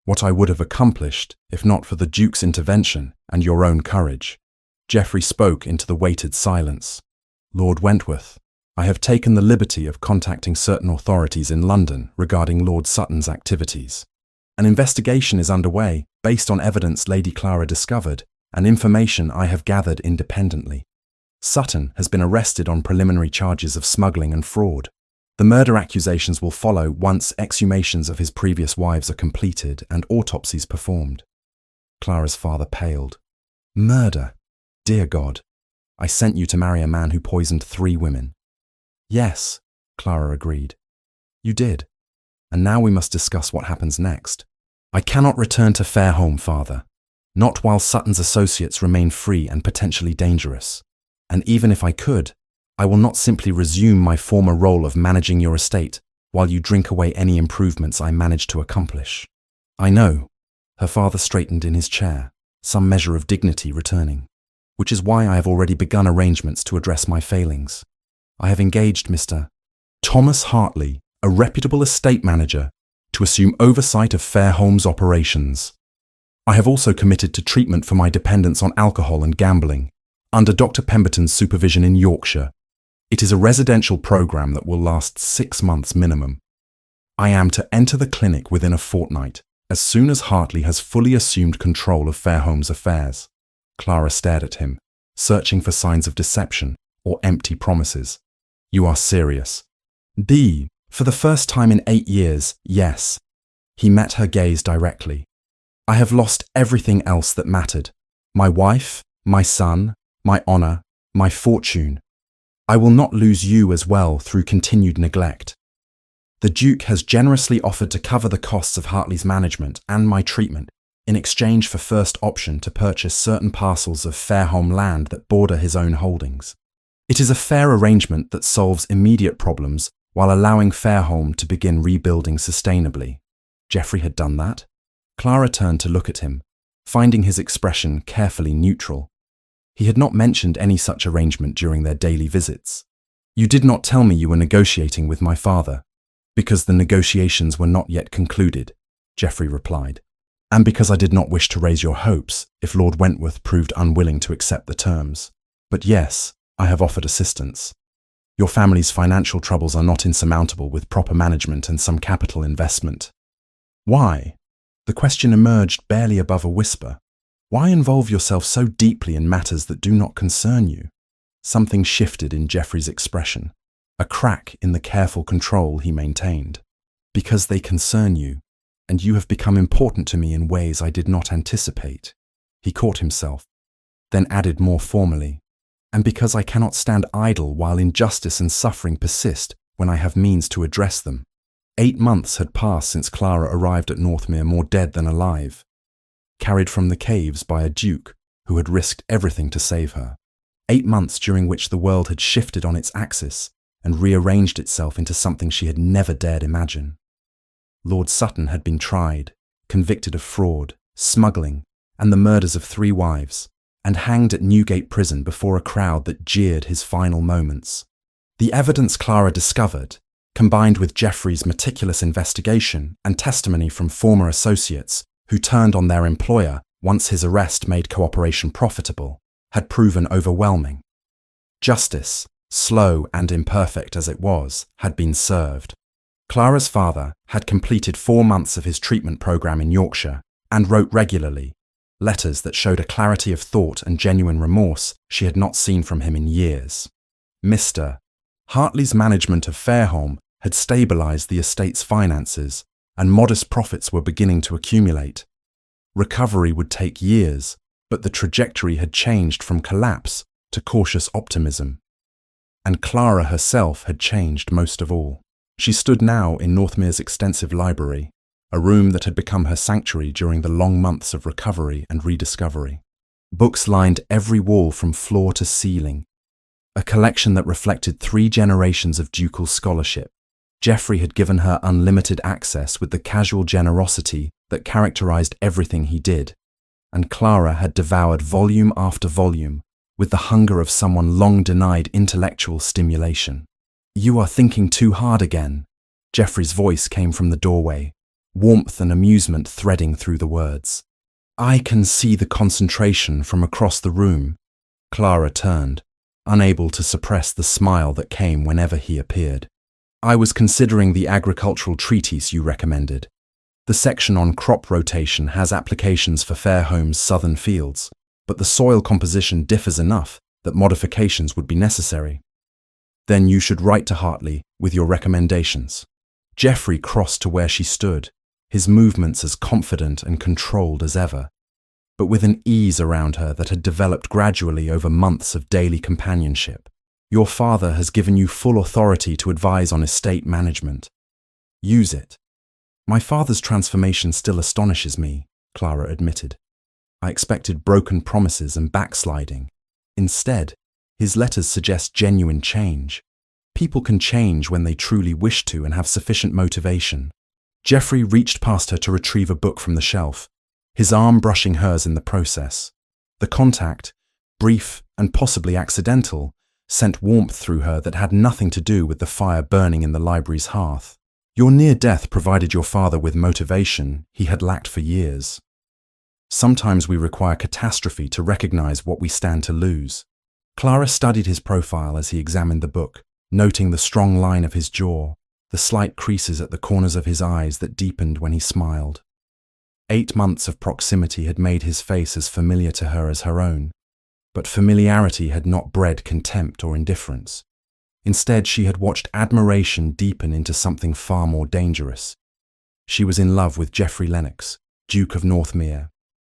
what I would have accomplished if not for the Duke's intervention and your own courage. Geoffrey spoke into the weighted silence. Lord Wentworth, I have taken the liberty of contacting certain authorities in London regarding Lord Sutton's activities. An investigation is underway based on evidence Lady Clara discovered and information I have gathered independently. Sutton has been arrested on preliminary charges of smuggling and fraud. The murder accusations will follow once exhumations of his previous wives are completed and autopsies performed. Clara's father paled. Murder? Dear God, I sent you to marry a man who poisoned 3 women. Yes, Clara agreed. You did. And now we must discuss what happens next. I cannot return to Fairholme, father. Not while Sutton's associates remain free and potentially dangerous. And even if I could, I will not simply resume my former role of managing your estate while you drink away any improvements I managed to accomplish. I know. Her father straightened in his chair, some measure of dignity returning, which is why I have already begun arrangements to address my failings. I have engaged Mr. Thomas Hartley, a reputable estate manager, to assume oversight of Fairholme's operations. I have also committed to treatment for my dependence on alcohol and gambling, under Dr. Pemberton's supervision in Yorkshire. It is a residential program that will last 6 months minimum. I am to enter the clinic within a fortnight, as soon as Hartley has fully assumed control of Fairholme's affairs. Clara stared at him, searching for signs of deception or empty promises. You are serious. For the first time in 8 years, yes. He met her gaze directly. I have lost everything else that mattered. My wife, my son, my honor, My fortune. I will not lose you as well through continued neglect. The Duke has generously offered to cover the costs of Hartley's management and my treatment in exchange for first option to purchase certain parcels of Fairholme land that border his own holdings. It is a fair arrangement that solves immediate problems while allowing Fairholme to begin rebuilding sustainably. Geoffrey had done that. Clara turned to look at him, finding his expression carefully neutral. He had not mentioned any such arrangement during their daily visits. You did not tell me you were negotiating with my father, because the negotiations were not yet concluded, Geoffrey replied, and because I did not wish to raise your hopes if Lord Wentworth proved unwilling to accept the terms. But yes, I have offered assistance. Your family's financial troubles are not insurmountable with proper management and some capital investment. Why? The question emerged barely above a whisper. Why involve yourself so deeply in matters that do not concern you? Something shifted in Geoffrey's expression, a crack in the careful control he maintained. Because they concern you, and you have become important to me in ways I did not anticipate. He caught himself, then added more formally, and because I cannot stand idle while injustice and suffering persist when I have means to address them. 8 months had passed since Clara arrived at Northmere more dead than alive, carried from the caves by a duke who had risked everything to save her. 8 months during which the world had shifted on its axis and rearranged itself into something she had never dared imagine. Lord Sutton had been tried, convicted of fraud, smuggling, and the murders of 3 wives, and hanged at Newgate Prison before a crowd that jeered his final moments. The evidence Clara discovered, combined with Geoffrey's meticulous investigation and testimony from former associates who turned on their employer once his arrest made cooperation profitable, had proven overwhelming. Justice, slow and imperfect as it was, had been served. Clara's father had completed 4 months of his treatment program in Yorkshire and wrote regularly, letters that showed a clarity of thought and genuine remorse she had not seen from him in years. Mr. Hartley's management of Fairholme had stabilised the estate's finances, and modest profits were beginning to accumulate. Recovery would take years, but the trajectory had changed from collapse to cautious optimism. And Clara herself had changed most of all. She stood now in Northmere's extensive library, a room that had become her sanctuary during the long months of recovery and rediscovery. Books lined every wall from floor to ceiling, a collection that reflected 3 generations of ducal scholarship. Geoffrey had given her unlimited access with the casual generosity that characterized everything he did, and Clara had devoured volume after volume with the hunger of someone long denied intellectual stimulation. "You are thinking too hard again." Geoffrey's voice came from the doorway, warmth and amusement threading through the words. "I can see the concentration from across the room." Clara turned, unable to suppress the smile that came whenever he appeared. "I was considering the agricultural treatise you recommended. The section on crop rotation has applications for Fairholme's southern fields, but the soil composition differs enough that modifications would be necessary." "Then you should write to Hartley with your recommendations." Geoffrey crossed to where she stood, his movements as confident and controlled as ever, but with an ease around her that had developed gradually over months of daily companionship. "Your father has given you full authority to advise on estate management. Use it." "My father's transformation still astonishes me," Clara admitted. "I expected broken promises and backsliding. Instead, his letters suggest genuine change. People can change when they truly wish to and have sufficient motivation." Geoffrey reached past her to retrieve a book from the shelf, his arm brushing hers in the process. The contact, brief and possibly accidental, sent warmth through her that had nothing to do with the fire burning in the library's hearth. "Your near death provided your father with motivation he had lacked for years. Sometimes we require catastrophe to recognize what we stand to lose." Clara studied his profile as he examined the book, noting the strong line of his jaw, the slight creases at the corners of his eyes that deepened when he smiled. 8 months of proximity had made his face as familiar to her as her own, but familiarity had not bred contempt or indifference. Instead, she had watched admiration deepen into something far more dangerous. She was in love with Geoffrey Lennox, Duke of Northmere,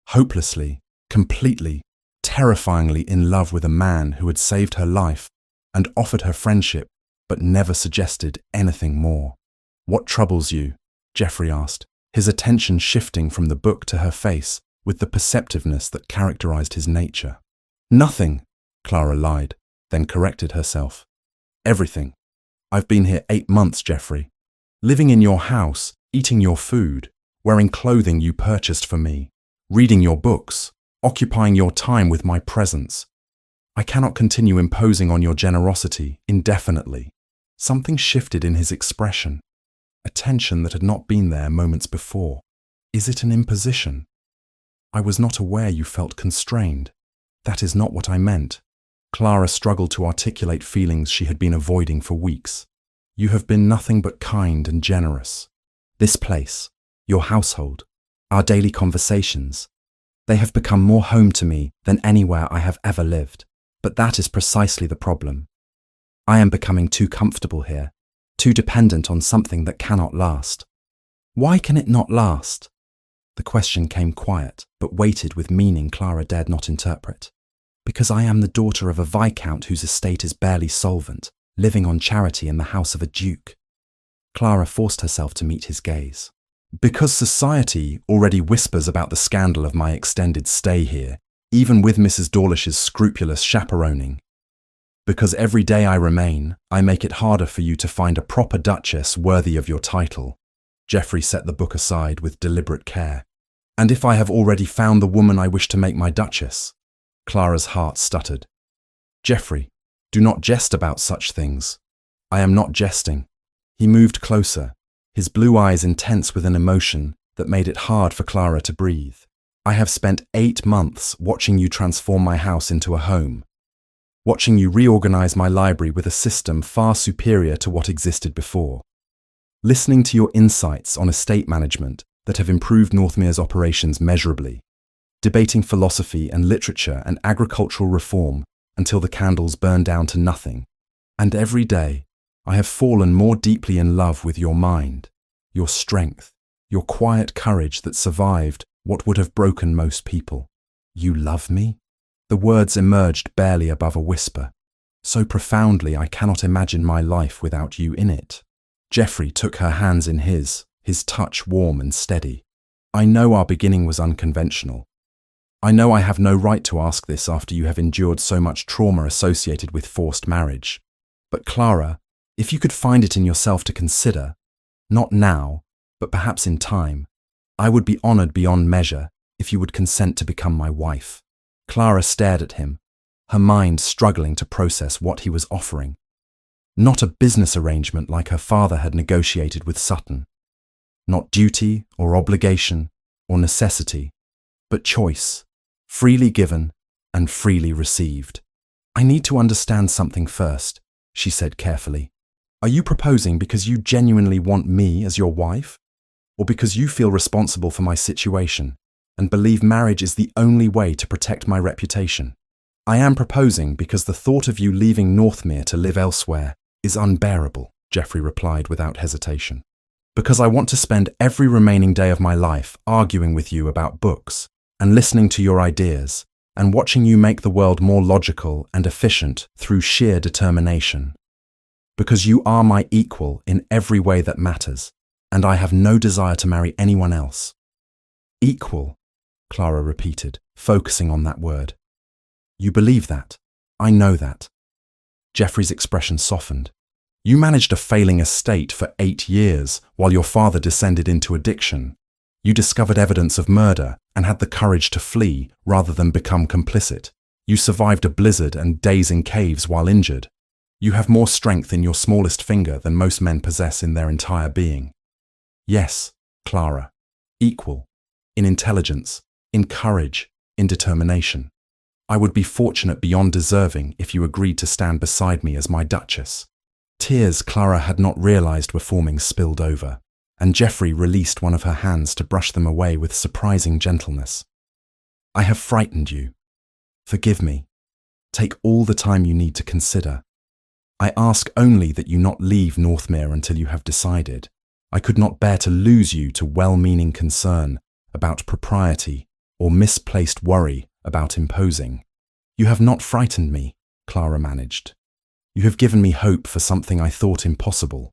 hopelessly, completely, terrifyingly in love with a man who had saved her life and offered her friendship, but never suggested anything more. "What troubles you?" Geoffrey asked, his attention shifting from the book to her face with the perceptiveness that characterized his nature. "Nothing," Clara lied, then corrected herself. "Everything. I've been here 8 months, Geoffrey. Living in your house, eating your food, wearing clothing you purchased for me, reading your books, occupying your time with my presence. I cannot continue imposing on your generosity indefinitely." Something shifted in his expression, a tension that had not been there moments before. "Is it an imposition? I was not aware you felt constrained." "That is not what I meant." Clara struggled to articulate feelings she had been avoiding for weeks. "You have been nothing but kind and generous. This place, your household, our daily conversations, they have become more home to me than anywhere I have ever lived. But that is precisely the problem. I am becoming too comfortable here, too dependent on something that cannot last." "Why can it not last?" The question came quiet, but weighted with meaning Clara dared not interpret. "Because I am the daughter of a viscount whose estate is barely solvent, living on charity in the house of a duke." Clara forced herself to meet his gaze. "Because society already whispers about the scandal of my extended stay here, even with Mrs. Dawlish's scrupulous chaperoning. Because every day I remain, I make it harder for you to find a proper duchess worthy of your title." Geoffrey set the book aside with deliberate care. "And if I have already found the woman I wish to make my duchess?" Clara's heart stuttered. "Geoffrey, do not jest about such things." "I am not jesting." He moved closer, his blue eyes intense with an emotion that made it hard for Clara to breathe. "I have spent 8 months watching you transform my house into a home, watching you reorganize my library with a system far superior to what existed before, listening to your insights on estate management that have improved Northmere's operations measurably, debating philosophy and literature and agricultural reform until the candles burn down to nothing. And every day, I have fallen more deeply in love with your mind, your strength, your quiet courage that survived what would have broken most people." "You love me?" The words emerged barely above a whisper. "So profoundly I cannot imagine my life without you in it." Geoffrey took her hands in his touch warm and steady. "I know our beginning was unconventional. I know I have no right to ask this after you have endured so much trauma associated with forced marriage. But Clara, if you could find it in yourself to consider, not now, but perhaps in time, I would be honored beyond measure if you would consent to become my wife." Clara stared at him, her mind struggling to process what he was offering. Not a business arrangement like her father had negotiated with Sutton. Not duty or obligation or necessity, but choice, freely given and freely received. "I need to understand something first," she said carefully. "Are you proposing because you genuinely want me as your wife? Or because you feel responsible for my situation and believe marriage is the only way to protect my reputation?" "I am proposing because the thought of you leaving Northmere to live elsewhere is unbearable," Geoffrey replied without hesitation. "Because I want to spend every remaining day of my life arguing with you about books and listening to your ideas and watching you make the world more logical and efficient through sheer determination. Because you are my equal in every way that matters, and I have no desire to marry anyone else." "Equal," Clara repeated, focusing on that word. "You believe that. I know that." Geoffrey's expression softened. "You managed a failing estate for 8 years while your father descended into addiction. You discovered evidence of murder and had the courage to flee rather than become complicit. You survived a blizzard and days in caves while injured. You have more strength in your smallest finger than most men possess in their entire being. Yes, Clara, equal, in intelligence, in courage, in determination. I would be fortunate beyond deserving if you agreed to stand beside me as my Duchess." Tears Clara had not realized were forming spilled over, and Geoffrey released one of her hands to brush them away with surprising gentleness. "I have frightened you. Forgive me. Take all the time you need to consider. I ask only that you not leave Northmere until you have decided. I could not bear to lose you to well-meaning concern about propriety or misplaced worry about imposing." You have not frightened me, Clara managed. You have given me hope for something I thought impossible.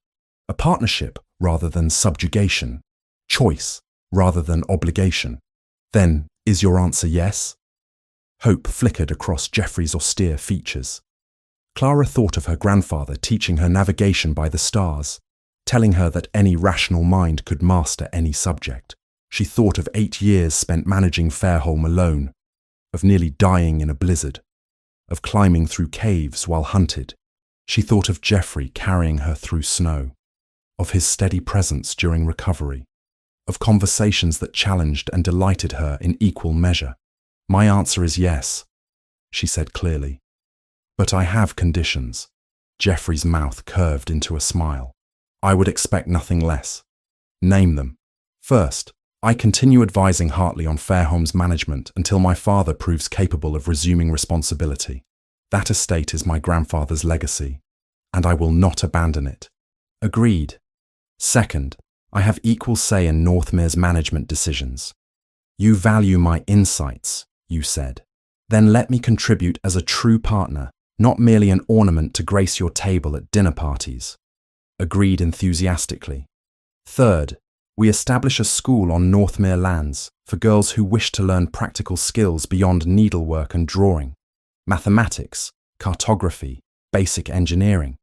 A partnership rather than subjugation. Choice rather than obligation. Then, is your answer yes? Hope flickered across Geoffrey's austere features. Clara thought of her grandfather teaching her navigation by the stars, telling her that any rational mind could master any subject. She thought of 8 years spent managing Fairholme alone, of nearly dying in a blizzard, of climbing through caves while hunted. She thought of Geoffrey carrying her through snow, of his steady presence during recovery, of conversations that challenged and delighted her in equal measure. My answer is yes, she said clearly. But I have conditions. Geoffrey's mouth curved into a smile. I would expect nothing less. Name them. First, I continue advising Hartley on Fairholme's management until my father proves capable of resuming responsibility. That estate is my grandfather's legacy, and I will not abandon it. Agreed. Second, I have equal say in Northmere's management decisions. You value my insights, you said. Then let me contribute as a true partner, not merely an ornament to grace your table at dinner parties. Agreed enthusiastically. Third, we establish a school on Northmere lands for girls who wish to learn practical skills beyond needlework and drawing, mathematics, cartography, basic engineering.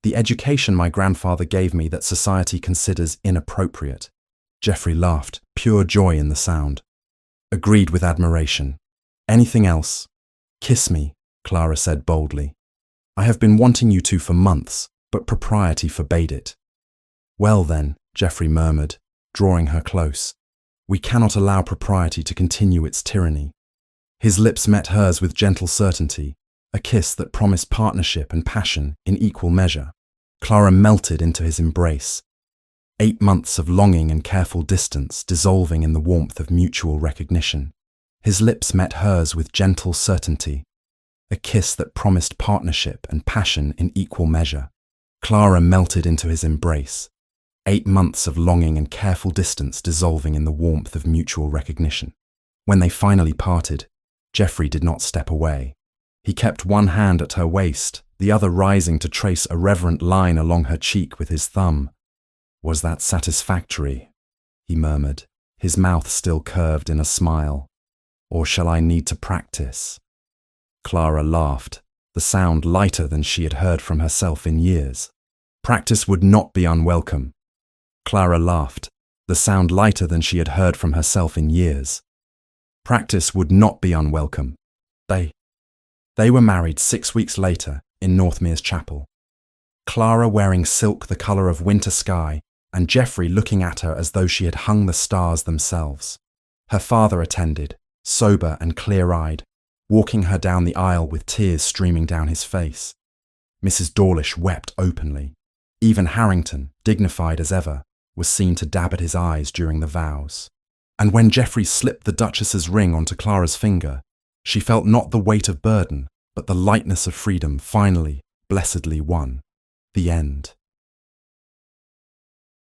The education my grandfather gave me that society considers inappropriate. Geoffrey laughed, pure joy in the sound. Agreed with admiration. Anything else? Kiss me, Clara said boldly. I have been wanting you to for months, but propriety forbade it. Well then, Geoffrey murmured, drawing her close. We cannot allow propriety to continue its tyranny. His lips met hers with gentle certainty, a kiss that promised partnership and passion in equal measure. Clara melted into his embrace. 8 months of longing and careful distance dissolving in the warmth of mutual recognition. His lips met hers with gentle certainty, a kiss that promised partnership and passion in equal measure. Clara melted into his embrace. 8 months of longing and careful distance dissolving in the warmth of mutual recognition. When they finally parted, Geoffrey did not step away. He kept one hand at her waist, the other rising to trace a reverent line along her cheek with his thumb. Was that satisfactory? He murmured, his mouth still curved in a smile. Or shall I need to practice? Clara laughed, the sound lighter than she had heard from herself in years. Practice would not be unwelcome. Clara laughed, the sound lighter than she had heard from herself in years. Practice would not be unwelcome. They were married 6 weeks later in Northmere's chapel. Clara wearing silk the colour of winter sky, and Geoffrey looking at her as though she had hung the stars themselves. Her father attended, sober and clear-eyed, walking her down the aisle with tears streaming down his face. Mrs. Dawlish wept openly. Even Harrington, dignified as ever, was seen to dab at his eyes during the vows. And when Geoffrey slipped the Duchess's ring onto Clara's finger, she felt not the weight of burden, but the lightness of freedom finally, blessedly won. The end.